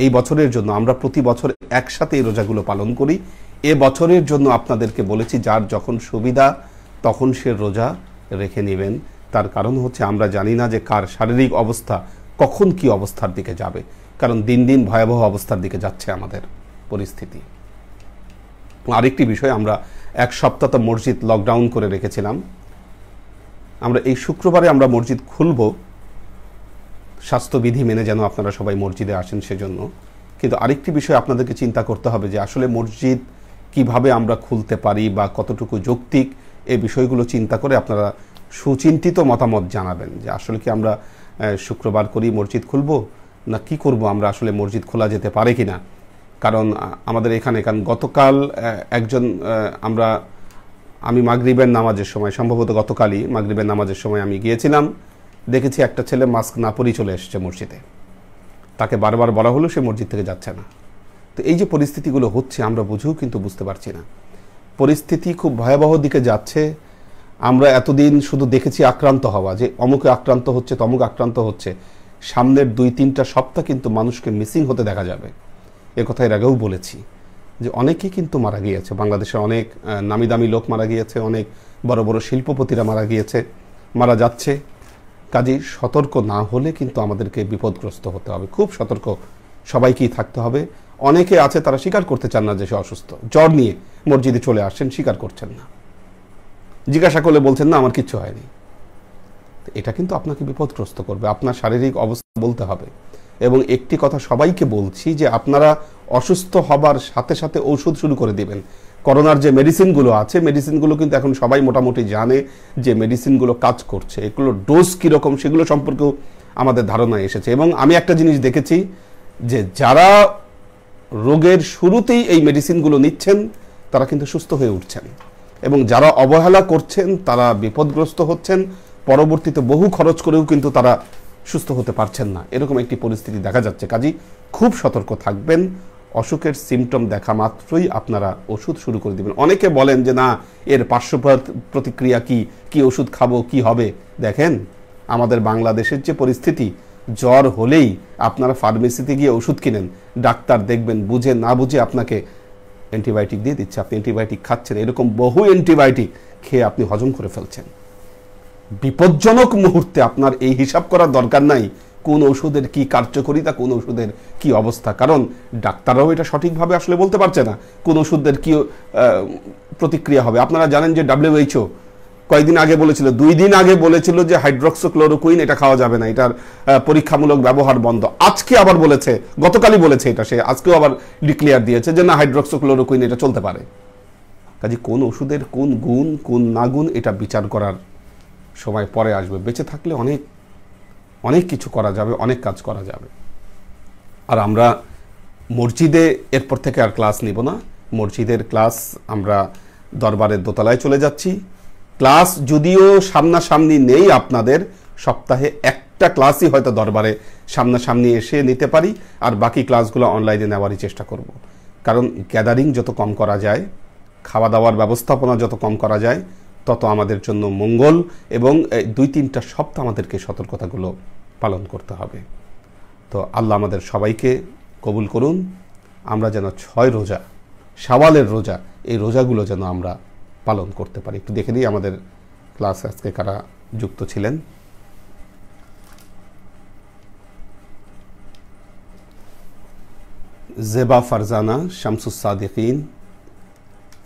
এই বছরের জন্য আমরা প্রতি বছর একসাথে এই রোজাগুলো পালন করি। এ বছরের জন্য আপনাদেরকে বলেছি যার যখন সুবিধা তখন সে রোজা রেখে নেবেন। তার কারণ হচ্ছে আমরা জানি না যে কার শারীরিক অবস্থা কখন কি অবস্থার দিকে যাবে, কারণ দিন দিন ভয়াবহ অবস্থার দিকে যাচ্ছে আমাদের পরিস্থিতি। আরেকটি বিষয়, আমরা এক সপ্তাহ তো মসজিদ লকডাউন করে রেখেছিলাম। আমরা এই শুক্রবারে আমরা মসজিদ খুলব, স্বাস্থ্যবিধি মেনে যেন আপনারা সবাই মসজিদে আসেন সেজন্য। কিন্তু আরেকটি বিষয় আপনাদেরকে চিন্তা করতে হবে যে আসলে মসজিদ কিভাবে আমরা খুলতে পারি বা কতটুকু যৌক্তিক, এই বিষয়গুলো চিন্তা করে আপনারা সুচিন্তিত মতামত জানাবেন যে আসলে কি আমরা শুক্রবার করি মসজিদ খুলব না কি করব, আমরা আসলে মসজিদ খোলা যেতে পারে কিনা। কারণ আমাদের এখানে গতকাল একজন আমি মাগরিবের নামাজের সময়, সম্ভবত গতকালই মাগরিবের নামাজের সময় আমি গিয়েছিলাম, দেখেছি একটা ছেলে মাস্ক না পরেই চলে এসেছে মসজিদে। তাকে বারবার বলা হলো, সে মসজিদ থেকে যাচ্ছে না। তো এই যে পরিস্থিতিগুলো হচ্ছে আমরা বুঝেও কিন্তু বুঝতে পারছি না, পরিস্থিতি খুব ভয়াবহ দিকে যাচ্ছে। আমরা এতদিন শুধু দেখেছি আক্রান্ত হওয়া, যে অমুকে আক্রান্ত হচ্ছে তমুক আক্রান্ত হচ্ছে। সামনের 2-3টা সপ্তাহ কিন্তু মানুষকে মিসিং হতে দেখা যাবে। কথা এর আগেও বলেছি যে অনেকেই কিন্তু মারা গিয়েছে, বাংলাদেশের অনেক নামি দামি লোক মারা গিয়েছে, অনেক বড় বড় শিল্পপতিরা মারা গিয়েছে, মারা যাচ্ছে। কাজেই সতর্ক না হলে কিন্তু আমাদেরকে বিপদগ্রস্ত হতে হবে, খুব সতর্ক সবাইকেই থাকতে হবে। অনেকে আছে তারা স্বীকার করতে চান না যে সে অসুস্থ, জ্বর নিয়ে মসজিদে চলে আসছেন, স্বীকার করছেন না, জিজ্ঞাসা করলে বলছেন না আমার কিচ্ছু হয়নি। এটা কিন্তু আপনাকে বিপদগ্রস্ত করবে, আপনার শারীরিক অবস্থা বলতে হবে। এবং একটি কথা সবাইকে বলছি যে আপনারা অসুস্থ হবার সাথে সাথে ঔষধ শুরু করে দিবেন। করোনার যে মেডিসিনগুলো আছে, মেডিসিনগুলো কিন্তু এখন সবাই মোটামুটি জানে যে মেডিসিনগুলো কাজ করছে, এগুলো ডোজ কীরকম সেগুলো সম্পর্কেও আমাদের ধারণা এসেছে। এবং আমি একটা জিনিস দেখেছি যে যারা রোগের শুরুতেই এই মেডিসিনগুলো নিচ্ছেন তারা কিন্তু সুস্থ হয়ে উঠছেন, এবং যারা অবহেলা করছেন তারা বিপদগ্রস্ত হচ্ছেন, পরবর্তীতে বহু খরচ করেও কিন্তু তারা সুস্থ হতে পারছেন না। এরকম একটি পরিস্থিতি দেখা যাচ্ছে। কাজেই খুব সতর্ক থাকবেন। অসুখের সিমটম দেখা মাত্রই আপনারা ওষুধ শুরু করে দিবেন। অনেকে বলেন যে না এর পার্শ্ব প্রতিক্রিয়া কি ওষুধ খাবো কি হবে। দেখেন আমাদের বাংলাদেশের যে পরিস্থিতি, জ্বর হলেই আপনারা ফার্মেসিতে গিয়ে ওষুধ কিনেন, ডাক্তার দেখবেন বুঝে না বুঝে আপনাকে অ্যান্টিবায়োটিক দিয়ে দিচ্ছে, আপনি অ্যান্টিবায়োটিক খাচ্ছেন, এরকম বহু অ্যান্টিবায়োটিক খেয়ে আপনি হজম করে ফেলছেন। বিপজ্জনক মুহূর্তে আপনার এই হিসাব করার দরকার নাই কোন ওষুধের কি কার্যকারিতা, কোন ওষুধের কি অবস্থা, কারণ ডাক্তাররাও এটা সঠিকভাবে আসলে বলতে পারছে না কোন ওষুধের কি প্রতিক্রিয়া হবে। আপনারা জানেন যে WHO কয়েকদিন আগে বলেছিল, 2 দিন আগে বলেছিল যে হাইড্রক্সিক্লোরোকুইন এটা খাওয়া যাবে না, এটার পরীক্ষামূলক ব্যবহার বন্ধ। আজকে আবার বলেছে, গতকালই বলেছে এটা, সে আজকেও আবার ডিক্লেয়ার দিয়েছে যে না হাইড্রক্সিক্লোরোকুইন এটা চলতে পারে। কাজে কোন ওষুধের কোন গুণ কোন না গুণ এটা বিচার করার সময় পরে আসবে। বেঁচে থাকলে অনেক অনেক কিছু করা যাবে, অনেক কাজ করা যাবে। আর আমরা মসজিদে এরপর থেকে আর ক্লাস নিব না, মসজিদের ক্লাস আমরা দরবারের দোতলায় চলে যাচ্ছি। ক্লাস যদিও সামনাসামনি নেই, আপনাদের সপ্তাহে একটা ক্লাসই হয়তো দরবারে সামনাসামনি এসে নিতে পারি, আর বাকি ক্লাসগুলো অনলাইনে নেওয়ারই চেষ্টা করব। কারণ গ্যাদারিং যত কম করা যায়, খাওয়া দাওয়ার ব্যবস্থাপনা যত কম করা যায় তত আমাদের জন্য মঙ্গল। এবং 2-3টা সপ্তাহ আমাদেরকে সতর্কতাগুলো পালন করতে হবে। তো আল্লাহ আমাদের সবাইকে কবুল করুন। আমরা যেন 6 রোজা, শাওয়ালের রোজা, এই রোজাগুলো যেন আমরা পালন করতে পারি। একটু দেখে নিই আমাদের ক্লাস আজকে কারা যুক্ত ছিলেন। জেবা ফারজানা, শামসুস সাদিকিন,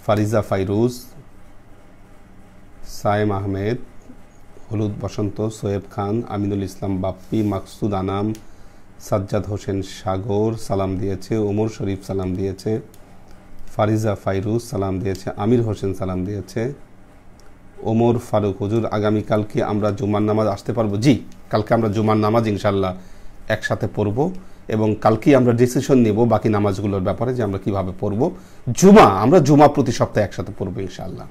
ফারিজা ফাইরুজ, সায়েম আহমেদ, হলুদ বসন্ত, সোয়েব খান, আমিনুল ইসলাম বাপ্পি, মাকসুদ আনাম, সাজ্জাদ হোসেন সাগর সালাম দিয়েছে, ওমর শরীফ সালাম দিয়েছে, ফারিজা ফাইরুজ সালাম দিয়েছে, আমির হোসেন সালাম দিয়েছে, ওমর ফারুক হুজুর আগামীকাল কি আমরা জুমার নামাজ আসতে পারবো? জি, কালকে আমরা জুমার নামাজ ইনশাল্লাহ একসাথে পড়ব, এবং কালকেই আমরা ডিসিশন নেব বাকি নামাজগুলোর ব্যাপারে যে আমরা কিভাবে পড়ব। আমরা জুমা প্রতি সপ্তাহে একসাথে পড়ব ইনশাল্লাহ।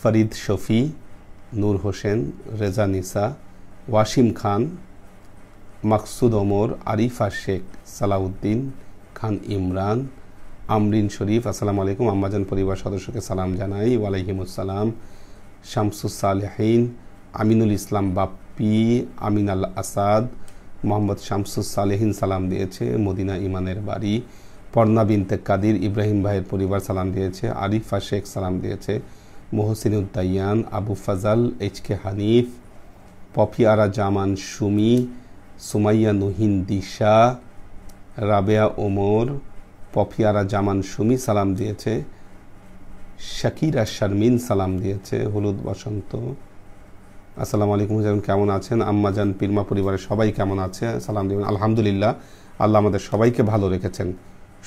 ফরিদ শফি, নূর হোসেন, রেজা নিসা, ওয়াসিম খান, মাকসুদ ওমর, আরিফা শেখ, সালাউদ্দিন খান ইমরান, আমরিন শরীফ, আসসালামু আলাইকুম, আম্মাজান পরিবার সদস্যকে সালাম জানাই। ওয়ালাইকুমুস সালাম। শামসুস সালেহিন, আমিনুল ইসলাম বাপ্পি, আমিন আল আসাদ, মোহাম্মদ শামসুস সালেহিন সালাম দিয়েছে, মদিনা ইমানের বাড়ি, পর্ণা বিনতে কাদির, ইব্রাহিম ভাইয়ের পরিবার সালাম দিয়েছে, আরিফা শেখ সালাম দিয়েছে, মোহসিনুদ্দাইয়ান, আবু ফাজাল, এইচ.কে হানিফ, পফিয়ারা জামান সুমি, সুমাইয়া নুহিন দিশা, রাবেয়া ওমর, পফিয়ারা জামান সুমি সালাম দিয়েছে, শাকিরা শারমিন সালাম দিয়েছে, হলুদ বসন্ত। আসসালামু আলাইকুম হুজুর, কেমন আছেন? আম্মাজান পীরমা পরিবারের সবাই কেমন আছে? সালাম দিবেন। আলহামদুলিল্লাহ, আল্লাহ আমাদের সবাইকে ভালো রেখেছেন।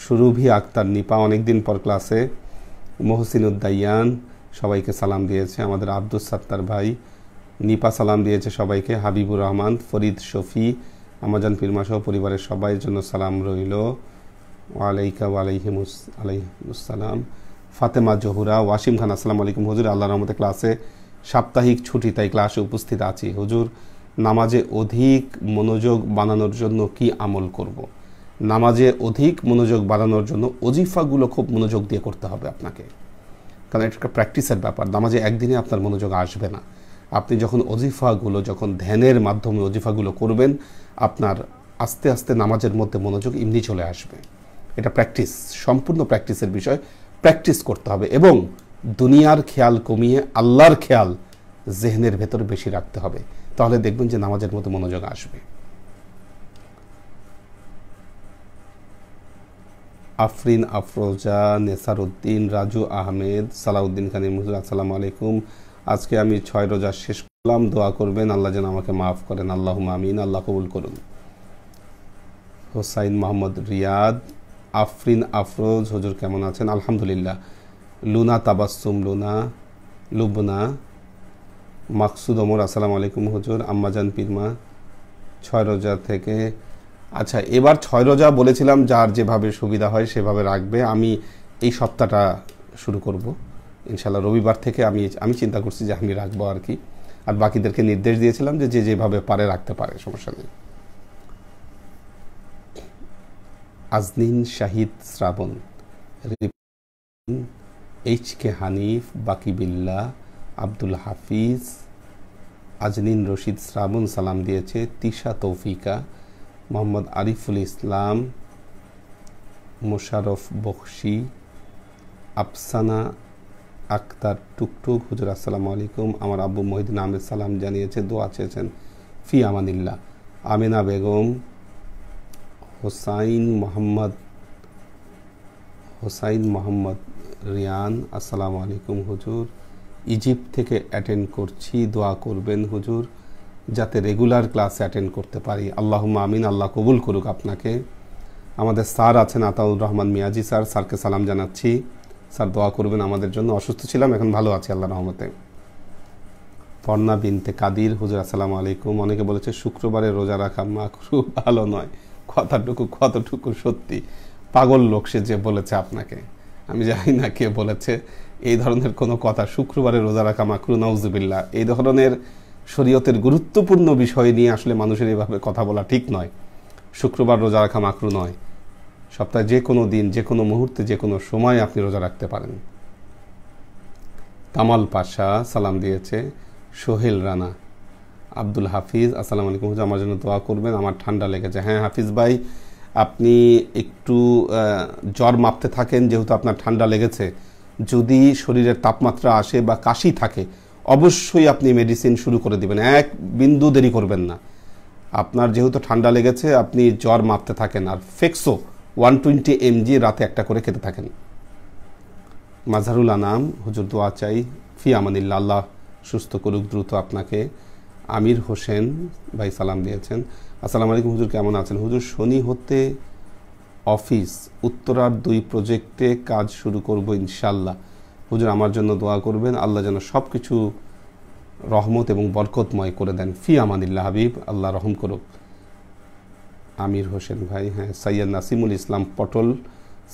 সুরভি আক্তার নিপা অনেকদিন পর ক্লাসে, মোহসিনুদ্দাইয়ান সবাইকে সালাম দিয়েছে, আমাদের আব্দুস সাত্তার ভাই, নিপা সালাম দিয়েছে সবাইকে, হাবিবুর রহমান, ফরিদ শফি, আমাজান পীরমা সহ পরিবারের সবাইয়ের জন্য সালাম রইল। ওয়ালাইকা আলাইহিমুসসালাম। ফাতেমা জহুরা, ওয়াসিম খান, আসসালামু আলাইকুম হুজুর, আল্লাহর রহমতে ক্লাসে সাপ্তাহিক ছুটি, তাই ক্লাসে উপস্থিত আছি। হুজুর, নামাজে অধিক মনোযোগ বানানোর জন্য কি আমল করব? নামাজে অধিক মনোযোগ বাড়ানোর জন্য ওজিফাগুলো খুব মনোযোগ দিয়ে করতে হবে আপনাকে, কারণ এটা একটা প্র্যাকটিসের ব্যাপার। নামাজে একদিনে আপনার মনোযোগ আসবে না। আপনি যখন ওজিফাগুলো, যখন ধ্যানের মাধ্যমে ওজিফাগুলো করবেন, আপনার আস্তে আস্তে নামাজের মধ্যে মনোযোগ এমনি চলে আসবে। এটা প্র্যাকটিস, সম্পূর্ণ প্র্যাকটিসের বিষয়। প্র্যাকটিস করতে হবে এবং দুনিয়ার খেয়াল কমিয়ে আল্লাহর খেয়াল জেহনের ভেতরে বেশি রাখতে হবে, তাহলে দেখবেন যে নামাজের মধ্যে মনোযোগ আসবে। আফরিন আফরোজা, নেসার উদ্দিন, রাজু আহমেদ, সালাউদ্দিন খান হুজুর, আসসালামু আলাইকুম। আজকে আমি 6 রোজা শেষ করলাম, দোয়া করবেন আল্লাহ যেন আমাকে মাফ করেন। আল্লাহুম্মা আমিন, আল্লাহ কবুল করুন। হোসাইন মোহাম্মদ রিয়াদ, আফরিন আফরোজ, হুজুর কেমন আছেন? আলহামদুলিল্লাহ। লুনা তাবাসসুম, লুবনা, মাকসুদ ওমর, আসসালামু আলাইকুম হুজুর, আম্মাজান পীরমা 6 রোজা থেকে। আচ্ছা, এবার 6 রোজা বলেছিলাম যার যেভাবে সুবিধা হয় সেভাবে রাখবে। আমি এই সপ্তাহটা শুরু করব ইনশাল্লাহ, রবিবার থেকে আমি চিন্তা করছি যে আমি রাখবো আর কি। আর বাকিদেরকে নির্দেশ দিয়েছিলাম যে যেভাবে পারে রাখতে পারে, সমস্যা নেই। আজনিন শাহিদ শ্রাবণ, এইচ.কে হানিফ, বাকিবিল্লাহ, আব্দুল হাফিজ, আজনিন রশিদ শ্রাবণ সালাম দিয়েছে, তিশা তৌফিকা, মোহাম্মদ আরিফুল ইসলাম, মোশারফ বখশি, আফসানা আক্তার টুকটুক, হুজুর আসসালামু আলাইকুম। আমার আব্বু মহিউদ্দিন আহমেদ সালাম জানিয়েছে, দোয়া চেয়েছেন, ফি আমানিল্লাহ। আমিনা বেগম, হোসাইন মোহাম্মদ রিয়ান, আসসালামু আলাইকুম হুজুর, ইজিপ্ট থেকে অ্যাটেন্ড করছি, দোয়া করবেন হুজুর যাতে রেগুলার ক্লাসে অ্যাটেন্ড করতে পারি। আল্লাহুম্মা আমিন, আল্লাহ কবুল করুক আপনাকে। আমাদের স্যার আছেন আতাউর রহমান মিয়াজি স্যারকে সালাম জানাচ্ছি। স্যার দোয়া করবেন আমাদের জন্য। অসুস্থ ছিলাম, এখন ভালো আছি আল্লাহর রহমতে। পর্ণা বিনতে কাদির, হুজুর আসসালামু আলাইকুম। অনেকে বলেছে শুক্রবারে রোজা রাখা মাকরু, ভালো নয়। কতটুকু সত্যি? পাগল লোক সে যে বলেছে আপনাকে, আমি জানি না কে বলেছে এই ধরনের কোনো কথা। শুক্রবারে রোজা রাখা মাকরু, নাউজুবিল্লাহ। এই ধরনের শরীয়তের গুরুত্বপূর্ণ বিষয় নিয়ে আসলে মানুষের এভাবে কথা বলা ঠিক নয়। শুক্রবার রোজা রাখা মাকরু নয়। সপ্তাহে যে কোনো দিন, যে কোনো মুহূর্তে, যে কোনো সময় আপনি রোজা রাখতে পারেন। কামাল পাশা সালাম দিয়েছে, সোহেল রানা, আব্দুল হাফিজ, আসসালামু আলাইকুম হুজুর, আমার জন্য দোয়া করবেন, আমার ঠান্ডা লেগেছে। হ্যাঁ হাফিজ ভাই, আপনি একটু জ্বর মাপতে থাকেন, যেহেতু আপনার ঠান্ডা লেগেছে। যদি শরীরের তাপমাত্রা আসে বা কাশি থাকে, অবশ্যই আপনি মেডিসিন শুরু করে দিবেন, এক বিন্দু দেরি করবেন না। আপনার যেহেতু ঠান্ডা লেগেছে, আপনি জ্বর মাপতে থাকেন, আর ফেক্সো 120 mg রাতে একটা করে খেতে থাকেন। মাঝহারুল আনাম, হুজুর দোয়া চাই, ফি আমানিল্লাহ, আল্লাহ সুস্থ করুক দ্রুত আপনাকে। আমির হোসেন ভাই সালাম দিয়েছেন, আসসালামু আলাইকুম হুজুর, কেমন আছেন? হুজুর, শনি হতে অফিস উত্তরার 2 প্রজেক্টে কাজ শুরু করব ইনশাল্লাহ। হুজুর আমার জন্য দোয়া করবেন, আল্লাহ যেন সব কিছু রহমত এবং বরকতময় করে দেন। ফি আমানিল্লাহ হাবিব, আল্লাহ রহম করুক। আমির হোসেন ভাই, হ্যাঁ। সৈয়দ নাসিমুল ইসলাম পটল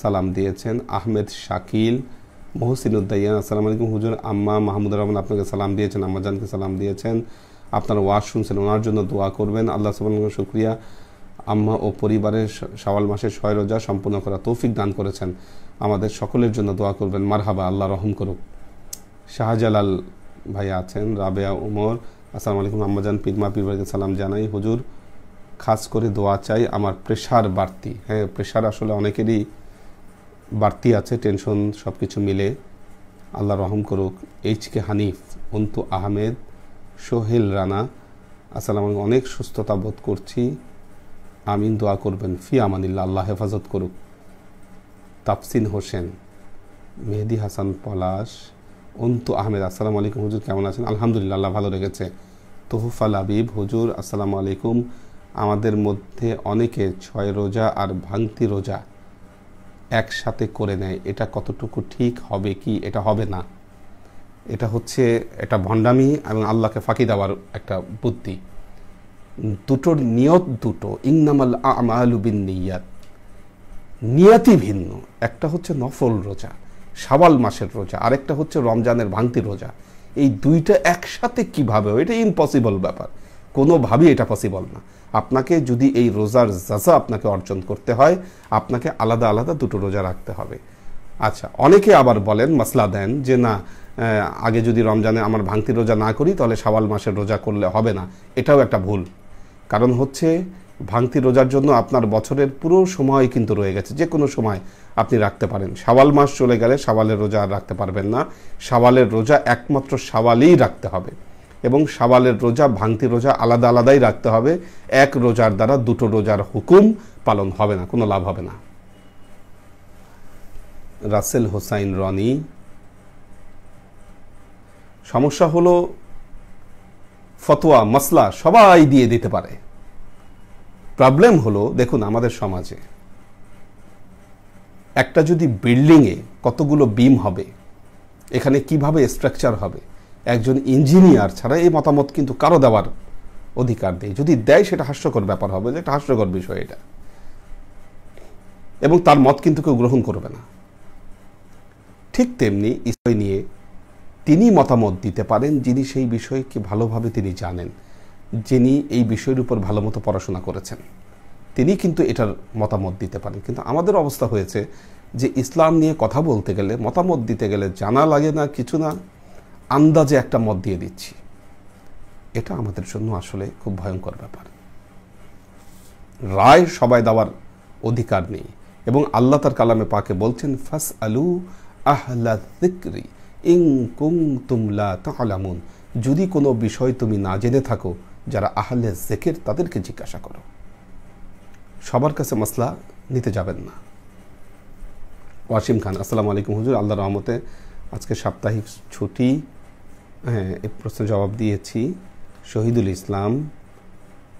সালাম দিয়েছেন, আহমেদ শাকিল, মোহসিনুদ্দাইয়ান, আসসালামু আলাইকুম হুজুর, আম্মা মাহমুদুর রহমান আপনাকে সালাম দিয়েছেন, আম্মাজানকে সালাম দিয়েছেন, আপনার ওয়াজ শুনছেন, ওনার জন্য দোয়া করবেন। আল্লাহ সুবহানাহু শুকরিয়া, আম্মা ও পরিবারের শাওয়াল মাসের 6 রোজা সম্পূর্ণ করা তৌফিক দান করেছেন। আমাদের সকলের জন্য দোয়া করবেন। মারহাবা, আল্লাহ রহম করুক। শাহজালাল ভাই আছেন, রাবেয়া উমর, আসসালামু আলাইকুম আম্মাজান পীরমা পীরবাড়িকে সালাম জানাই। হুজুর খাস করে দোয়া চাই, আমার প্রেশার বাড়তি। হ্যাঁ, প্রেশার আসলে অনেকেরই বাড়তি আছে, টেনশন সব কিছু মিলে। আল্লাহ রহম করুক। এইচ.কে হানিফ, অন্তু আহমেদ, সোহেল রানা, আসসালামু আলাইকুম, অনেক সুস্থতা বোধ করছি, আমিন, দোয়া করবেন। ফি আমানিল্লাহ, আল্লাহ হেফাজত করুক। তাফসিন হোসেন, মেহেদি হাসান পলাশ, অন্তু আহমেদ, আসসালামু আলাইকুম হুজুর, কেমন আছেন? আলহামদুলিল্লাহ, আল্লাহ ভালো রেখেছে। তোহফাল আবিব, হুজুর আসসালামু আলাইকুম, আমাদের মধ্যে অনেকে 6 রোজা আর ভাঙতি রোজা একসাথে করে নেয়, এটা কতটুকু ঠিক হবে কি? এটা হবে না, এটা হচ্ছে এটা ভণ্ডামি এবং আল্লাহকে ফাঁকি দেওয়ার একটা বুদ্ধি। দুটোর নিয়ত দুটো, ইন্নামাল আমালু বিন্নিয়াত, নিয়তি ভিন্ন। একটা হচ্ছে নফল রোজা, শাওয়াল মাসের রোজা, আরেকটা হচ্ছে রমজানের ভাঙতি রোজা। এই দুইটা একসাথে কিভাবে? এটা ইম্পসিবল ব্যাপার, কোনোভাবেই এটা পসিবল না। আপনাকে যদি এই রোজার জাযা আপনাকে অর্জন করতে হয়, আপনাকে আলাদা আলাদা দুটো রোজা রাখতে হবে। আচ্ছা, অনেকে আবার বলেন, মাসলা দেন যে না, আগে যদি রমজানে আমার ভাঙতি রোজা না করি তাহলে শাওয়াল মাসের রোজা করলে হবে না। এটাও একটা ভুল। কারণ হচ্ছে ভাঙতি রোজার জন্য আপনার বছরের পুরো সময় কিন্তু রয়ে গেছে, যে কোনো সময় আপনি রাখতে পারেন। শাওয়াল মাস চলে গেলে শাওয়ালের রোজা আর রাখতে পারবেন না। শাওয়ালের রোজা একমাত্র শাওয়ালেই রাখতে হবে, এবং শাওয়ালের রোজা ভাঙতি রোজা আলাদা আলাদাই রাখতে হবে। এক রোজার দ্বারা দুটো রোজার হুকুম পালন হবে না, কোনো লাভ হবে না। রাসেল হোসাইন রনি, সমস্যা হলো ফতোয়া মাসলা সবাই দিয়ে দিতে পারে। প্রবলেম হলো, দেখুন আমাদের সমাজে একটা যদি বিল্ডিংয়ে কতগুলো বিম হবে, এখানে কিভাবে স্ট্রাকচার হবে, একজন ইঞ্জিনিয়ার ছাড়া এই মতামত কিন্তু কারো দেওয়ার অধিকার নেই। যদি দেয় সেটা হাস্যকর ব্যাপার হবে, যে একটা হাস্যকর বিষয় এটা, এবং তার মত কিন্তু কেউ গ্রহণ করবে না। ঠিক তেমনি বিষয় নিয়ে তিনি মতামত দিতে পারেন যিনি সেই বিষয়কে ভালোভাবে তিনি জানেন, যিনি এই বিষয়ের উপর ভালো মতো পড়াশোনা করেছেন, তিনি কিন্তু এটার মতামত দিতে পারেন। কিন্তু আমাদের অবস্থা হয়েছে যে ইসলাম নিয়ে কথা বলতে গেলে, মতামত দিতে গেলে জানা লাগে না, কিছু না, আন্দাজে একটা মত দিয়ে দিচ্ছি। এটা আমাদের জন্য আসলে খুব ভয়ঙ্কর ব্যাপার। রায় সবাই দেওয়ার অধিকার নেই, এবং আল্লাহ তার কালামে পাকে বলছেন, ফাস আলু আহলা যিকরি ইন কুনতুম লা তা'লামুন, যদি কোনো বিষয় তুমি না জেনে থাকো, যারা আহলে যিকির তাদেরকে জিজ্ঞাসা করো। সবার কাছে মাসলা নিতে যাবেন না। ওয়াসিম খান, আসসালামু আলাইকুম হুজুর, আল্লাহর রহমতে আজকে সাপ্তাহিক ছুটি। হ্যাঁ, এই প্রশ্নের জবাব দিয়েছি। শহীদুল ইসলাম,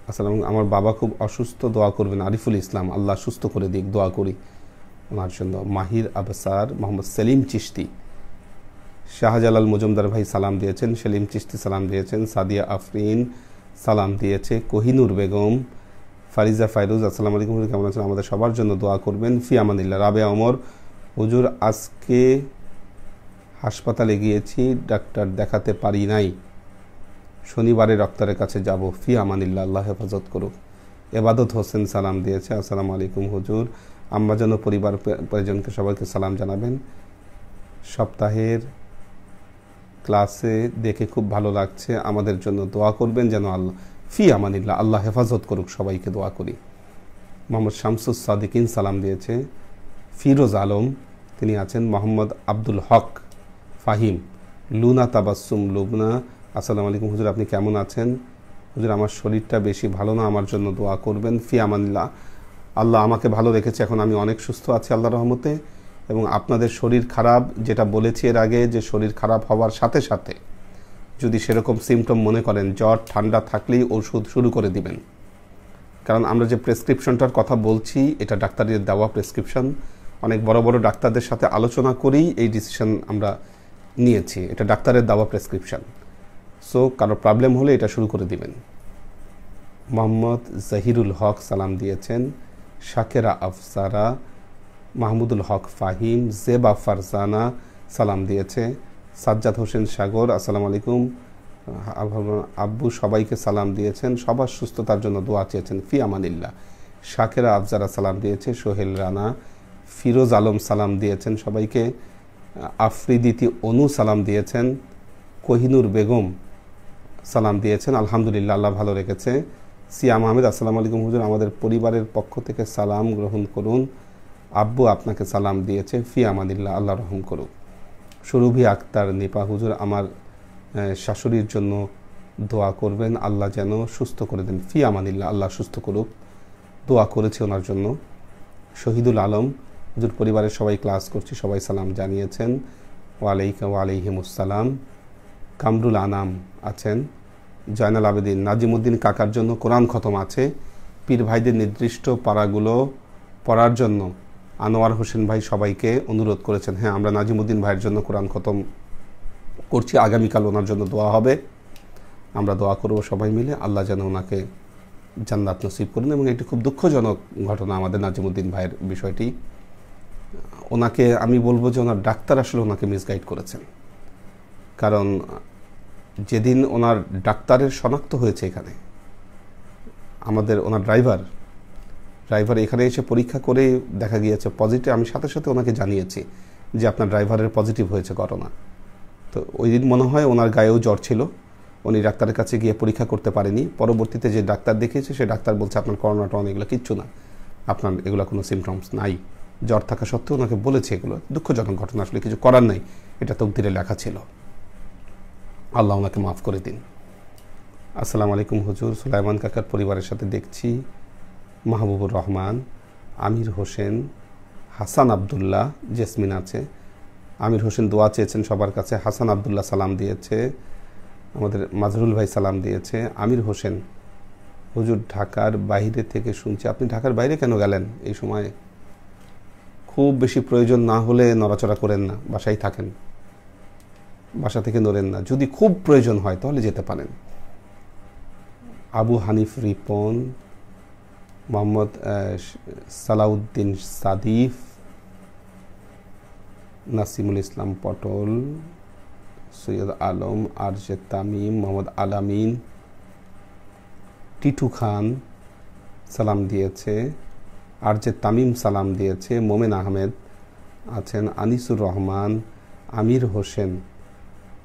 আসসালাম, আমার বাবা খুব অসুস্থ, দোয়া করবেন। আরিফুল ইসলাম, আল্লাহ সুস্থ করে দিক, দোয়া করি ওনার জন্য। মাহির আবসার, মোহাম্মদ সেলিম চিশতি, শাহজালাল মজুমদার ভাই সালাম দিয়েছেন, সেলিম চিশতি সালাম দিয়েছেন, সাদিয়া আফরিন সালাম দিয়েছে, কোহিনুর বেগম, ফারিজা ফাইরুজ, আসসালামু আলাইকুম হুজুর, কেমন আছেন? আমাদের সবার জন্য দোয়া করবেন। ফি আমানিল্লাহ। রাবেয়া ওমর, হুজুর আজকে হাসপাতালে গিয়েছি, ডাক্তার দেখাতে পারি নাই, শনিবারে ডাক্তারের কাছে যাব। ফি আমানিল্লাহ, আল্লাহ হেফাজত করুক। এবাদত হোসেন সালাম দিয়েছে, আসসালামু আলাইকুম হুজুর, আম্মা যেন পরিবার পরিজনকে সবাইকে সালাম জানাবেন। সপ্তাহের ক্লাসে দেখে খুব ভালো লাগছে, আমাদের জন্য দোয়া করবেন যেন আল্লাহ। ফি আমানিল্লাহ, আল্লাহ হেফাজত করুক, সবাইকে দোয়া করি। মোহাম্মদ শামসুস সাদিকিন সালাম দিয়েছে। ফিরোজ আলম, তিনি আছেন। মোহাম্মদ আব্দুল হক ফাহিম, লুনা তাবাসসুম লুবনা, আসসালামু আলাইকুম হুজুর, আপনি কেমন আছেন? হুজুর আমার শরীরটা বেশি ভালো না, আমার জন্য দোয়া করবেন। ফি আমানিল্লাহ, আল্লাহ আমাকে ভালো রেখেছে, এখন আমি অনেক সুস্থ আছি আল্লাহর রহমতে। এবং আপনাদের শরীর খারাপ, যেটা বলেছি এর আগে, যে শরীর খারাপ হওয়ার সাথে সাথে যদি সেরকম সিমটম মনে করেন, জ্বর ঠান্ডা থাকলেই ওষুধ শুরু করে দিবেন। কারণ আমরা যে প্রেসক্রিপশনটার কথা বলছি, এটা ডাক্তারের দেওয়া প্রেসক্রিপশন। অনেক বড় বড় ডাক্তারদের সাথে আলোচনা করেই এই ডিসিশন আমরা নিয়েছি, এটা ডাক্তারের দেওয়া প্রেসক্রিপশন। সো কারো প্রবলেম হলে এটা শুরু করে দিবেন। মোহাম্মদ জাহিরুল হক সালাম দিয়েছেন। শাকেরা আফসারা, মাহমুদুল হক ফাহিম, জেবা ফারজানা সালাম দিয়েছে। সাজ্জাদ হোসেন সাগর, আসসালামু আলাইকুম আব্বু, সবাইকে সালাম দিয়েছেন, সবার সুস্থতার জন্য দোয়া চেয়েছেন। ফি আমানিল্লাহ। শাকেরা আফজারা সালাম দিয়েছে। সোহেল রানা, ফিরোজ আলম সালাম দিয়েছেন সবাইকে। আফ্রিদিতি অনু সালাম দিয়েছেন। কোহিনুর বেগম সালাম দিয়েছেন, আলহামদুলিল্লাহ, আল্লাহ ভালো রেখেছে। সিয়াম আহমেদ, আসসালামু আলাইকুম হুজুর, আমাদের পরিবারের পক্ষ থেকে সালাম গ্রহণ করুন, আব্বু আপনাকে সালাম দিয়েছে, ফি আমানিল্লাহ, আল্লাহ রহম করুক। সুরভি আক্তার নিপা, হুজুর আমার শাশুড়ির জন্য দোয়া করবেন, আল্লাহ যেন সুস্থ করে দেন, ফি আমানিল্লাহ, আল্লাহ সুস্থ করুক, দোয়া করেছে ওনার জন্য। শহীদুল আলম, হুজুর পরিবারের সবাই ক্লাস করছি, সবাই সালাম জানিয়েছেন, ওয়ালাইহিমুসসালাম। কামরুল আনাম আছেন। জয়নাল আবেদিন, নাজিমুদ্দিন কাকার জন্য কোরআন খতম আছে, পীর ভাইদের নির্দিষ্ট পারাগুলো পড়ার জন্য আনোয়ার হোসেন ভাই সবাইকে অনুরোধ করেছেন। হ্যাঁ, আমরা নাজিমুদ্দিন ভাইয়ের জন্য কোরআন খতম করছি, আগামীকাল ওনার জন্য দোয়া হবে, আমরা দোয়া করব সবাই মিলে, আল্লাহ যেন ওনাকে জান্নাত নসিব করুন। এবং এটি খুব দুঃখজনক ঘটনা আমাদের নাজিমুদ্দিন ভাইয়ের বিষয়টি। ওনাকে আমি বলবো যে ওনার ডাক্তার আসলে ওনাকে মিসগাইড করেছেন, কারণ যেদিন ওনার ডাক্তারের শনাক্ত হয়েছে এখানে, আমাদের ওনার ড্রাইভার এখানে এসে পরীক্ষা করে দেখা গিয়েছে পজিটিভ, আমি সাথে সাথে ওনাকে জানিয়েছি যে আপনার ড্রাইভারের পজিটিভ হয়েছে করোনা। তো ওই দিন মনে হয় ওনার গায়েও জ্বর ছিল, উনি ডাক্তারের কাছে গিয়ে পরীক্ষা করতে পারেনি। পরবর্তীতে যে ডাক্তার দেখিয়েছে সে ডাক্তার বলছে আপনার করোনা টন এগুলো কিচ্ছু না, আপনার এগুলো কোনো সিমটমস নাই। জ্বর থাকা সত্ত্বেও ওনাকে বলেছে এগুলো। দুঃখজনক ঘটনা, আসলে কিছু করার নাই, এটা তকদিরে লেখা ছিল, আল্লাহ ওনাকে মাফ করে দিন। আসসালামু আলাইকুম হুজুর, সুলাইমান কাকার পরিবারের সাথে দেখছি মাহবুবুর রহমান, আমির হোসেন, হাসান আবদুল্লাহ, জেসমিন আছে। আমির হোসেন দোয়া চেয়েছেন সবার কাছে, হাসান আবদুল্লাহ সালাম দিয়েছে, আমাদের মাজরুল ভাই সালাম দিয়েছে। আমির হোসেন, হুজুর ঢাকার বাইরে থেকে শুনছি, আপনি ঢাকার বাইরে কেন গেলেন এই সময়? খুব বেশি প্রয়োজন না হলে নড়াচড়া করেন না, বাসায় থাকেন, বাসা থেকে নড়েন না, যদি খুব প্রয়োজন হয় তাহলে যেতে পারেন। আবু হানিফ রিপন, মোহাম্মদ সালাউদ্দিন সাদিফ, নাসিমুল ইসলাম পটল, সৈয়দ আলম, আরজে তামিম, মোহাম্মদ আলামিন, টিটু খান সালাম দিয়েছে, আরজে তামিম সালাম দিয়েছে, মোমেন আহমেদ আছেন, আনিসুর রহমান, আমির হোসেন,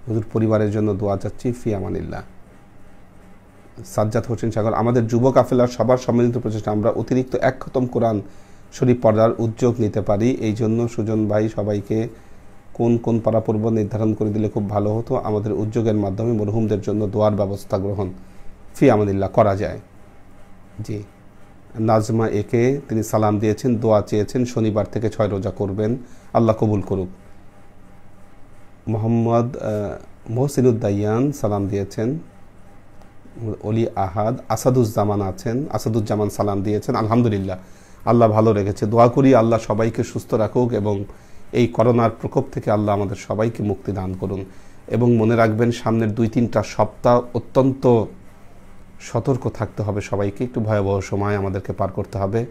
হুজুর পরিবারের জন্য দোয়া চাচ্ছি, ফি আমানিল্লাহ। সাজ্জাদ হোসেন সাগর, আমাদের যুব কাফেলার সবার সম্মিলিত প্রচেষ্টা আমরা অতিরিক্ত 1 খতম কোরআন শরীফ পড়ার উদ্যোগ নিতে পারি, এই জন্য সুজন ভাই সবাইকে কোন কোন পারা পর্ব নির্ধারণ করে দিলে খুব ভালো হতো, আমাদের উদ্যোগের মাধ্যমে মরহুমদের জন্য দোয়ার ব্যবস্থা গ্রহণ, ফি আমানিল্লাহ, করা যায়। জি, নাজমা একে তিনি সালাম দিয়েছেন, দোয়া চেয়েছেন, শনিবার থেকে 6 রোজা করবেন, আল্লাহ কবুল করুক। মোহাম্মদ মহসিনুদ্দাইয়ান সালাম দিয়েছেন, অলি আহাদ, আসাদুজ্জামান আছেন, আসাদুজ্জামান সালাম দিয়েছেন, আলহামদুলিল্লাহ, আল্লাহ ভালো রেখেছে। দোয়া করি আল্লাহ সবাইকে সুস্থ রাখুক এবং এই করোনার প্রকোপ থেকে আল্লাহ আমাদের সবাইকে মুক্তি দান করুন। এবং মনে রাখবেন সামনের 2-3টা সপ্তাহ অত্যন্ত সতর্ক থাকতে হবে সবাইকে, একটু ভয়াবহ সময় আমাদেরকে পার করতে হবে।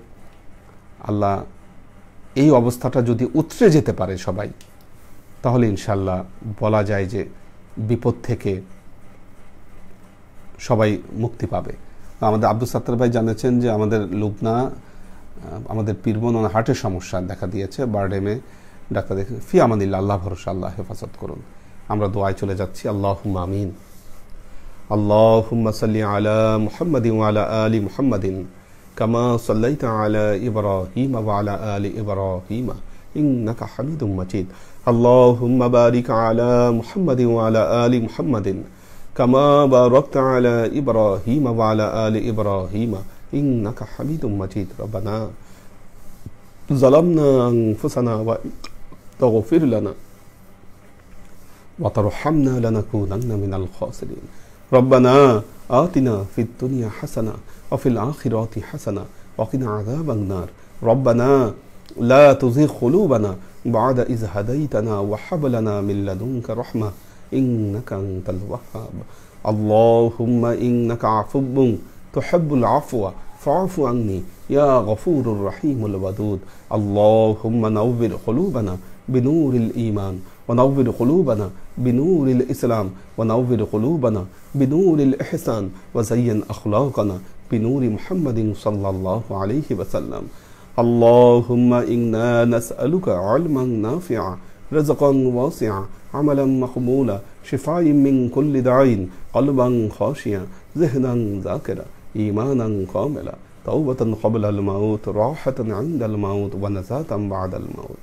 আল্লাহ এই অবস্থাটা যদি উতরে যেতে পারে সবাই, তাহলে ইনশাল্লাহ বলা যায় যে বিপদ থেকে সবাই মুক্তি পাবে। আমাদের আব্দুল সাত্তার ভাই জানিয়েছেন যে আমাদের লুবনা, আমাদের পীরবন হার্টের সমস্যা দেখা দিয়েছে, বারডেমে ডাক্তার দেখে, ফি আমানিল্লাহ, আল্লাহ ভরসা, আল্লাহ হেফাজত করুন। আমরা দোয়ায় চলে যাচ্ছি, আল্লাহুম্মা আমিন। আল্লাহুম্মা সাল্লি আলা মুহাম্মাদিন ওয়া আলা আলি মুহাম্মাদিন কামা সাল্লাইতা আলা ইব্রাহিম ওয়া আলা আলি ইব্রাহিম ইন্নাকা হামিদুম মাজিদ। আল্লাহুম্মা বারিক আলা মুহাম্মাদিন ওয়া আলা আলি মুহাম্মাদিন কামা বারাকতা আলা ইব্রাহিম ওয়া আলা আলি ইব্রাহিম ইন্নাকা হামিদুম মাজিদ। রব্বানা যালামনা আনফুসানা ওয়া তাগফির লানা ওয়া তারহামনা লানাকুনান্না মিনাল খাসিরিন। রব্বানা আতিনা ফিদ দুনিয়া হাসানা ওয়া ফিল আখিরাতি হাসানা ওয়া কিনা আযাবান নার। রব্বানা লা তুযিগ কুলুবানা বা'দা ইয হাদাইতানা ওয়া হাব লানা মিন লাদুনকা রাহমা ইন্নাকা আনতাল ওয়াহ্হাব। আল্লাহুম্মা ইন্নাকা আফুব্বুন তুহিব্বুল আফওয়া ফা'ফু আন্নি ইয়া গফুরুর রহিমুল ওয়াদুদ। আল্লাহুম্মা নাওবির কুলুবানা বিনূরিল ঈমান ونور قلوبنا بنور الإسلام ونور قلوبنا بنور الإحسان وزين أخلاقنا بنور محمد صلى الله عليه وسلم. اللهم إنا نسألك علما نافعا رزقا واسعا عملا مقبولا شفاء من كل داء قلبا خاشعا ذهنا ذاكرا إيمانا كاملا توبة قبل الموت راحة عند الموت ونجاة بعد الموت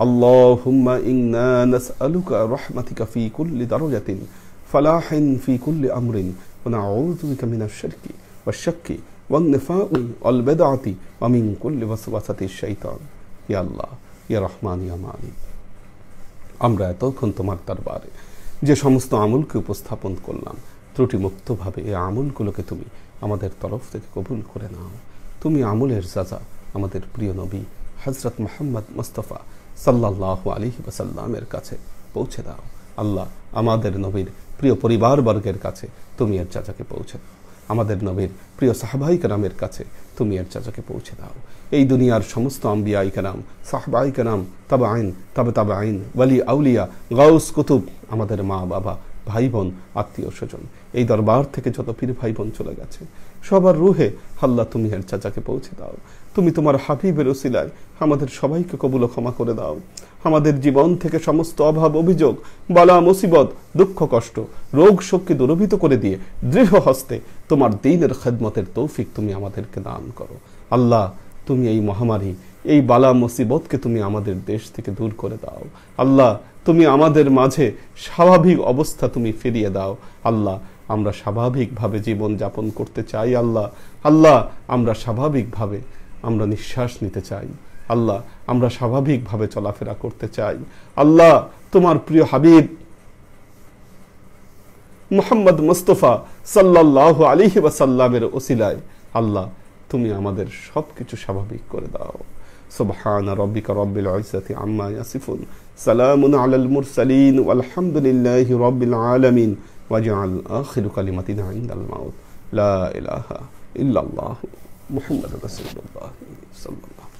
اللهم إنا نسألك رحمتك في كل درجة فلاح في كل أمر ونعوذ بك من الشرك والشك والنفاق والبدعة ومن كل وسوسة الشيطان يا الله يا رحمن يا مالك আমরা এতক্ষণ তোমার দরবারে যে সমস্ত আমলকে উপস্থাপন করলাম ত্রুটিমুক্তভাবে এই আমলগুলোকে তুমি আমাদের তরফ থেকে কবুল করে নাও। তুমি আমলের সাজা আমাদের প্রিয় নবী হযরত মুহাম্মদ মুস্তাফা সাল্লাল্লাহু আলাইহি ওয়াসাল্লামের কাছে পৌঁছে দাও। আল্লাহ আমাদের নবীর প্রিয় পরিবারবর্গের কাছে তুমি এর চাচাকে পৌঁছে দাও। আমাদের নবীর প্রিয় সাহাবাই কেরামের কাছে তুমি এর চাচাকে পৌঁছে দাও। এই দুনিয়ার সমস্ত আম্বিয়াই কেরাম, সাহাবাই কেরাম, তাবেঈন, তাবেঈন, ওয়ালি আউলিয়া, গাউস কুতুব, আমাদের মা বাবা, ভাই বোন, আত্মীয় স্বজন, এই দরবার থেকে যত পীর ভাই বোন চলে গেছে সবার রুহে আল্লাহ তুমি এর চাচাকে পৌঁছে দাও। তুমি তোমার হাবিবের ওসিলায় আমাদের সবাইকে কবুল ও ক্ষমা করে দাও। আমাদের জীবন থেকে সমস্ত অভাব অভিযোগ, বালা মুসিবত, দুঃখ কষ্ট, রোগ শোককে দূরীভূত করে দিয়ে দৃঢ় হস্তে তোমার দ্বীনের খেদমতের তৌফিক তুমি আমাদেরকে দান করো। আল্লাহ তুমি এই মহামারী, এই বালা মুসিবতকে তুমি আমাদের দেশ থেকে দূর করে দাও। আল্লাহ তুমি আমাদের মাঝে স্বাভাবিক অবস্থা তুমি ফিরিয়ে দাও। আল্লাহ আমরা স্বাভাবিকভাবে জীবন যাপন করতে চাই। আল্লাহ আমরা স্বাভাবিকভাবে আমরা নিঃশ্বাস নিতে চাই। আল্লাহ আমরা স্বাভাবিকভাবে চলাফেরা করতে চাই। আল্লাহ তোমার প্রিয় হাবিব মুহাম্মদ মুস্তাফা সাল্লাল্লাহু আলাইহি ওয়াসাল্লামের ওসিলায় আল্লাহ তুমি আমাদের সবকিছু স্বাভাবিক করে দাও। সুবহান রাব্বিকা রাব্বিল ইজ্জাতি আম্মা ইয়াসিফুন সালামুন আলাল মুরসালিন ওয়ালহামদুলিল্লাহি রাব্বিল আলামিন ওয়াজআল আখিরু কালিমাতিনা ইনদাল মাউত লা ইলাহা ইল্লাল্লাহু মুহাম্মাদুর রাসূলুল্লাহ সাল্লাল্লাহু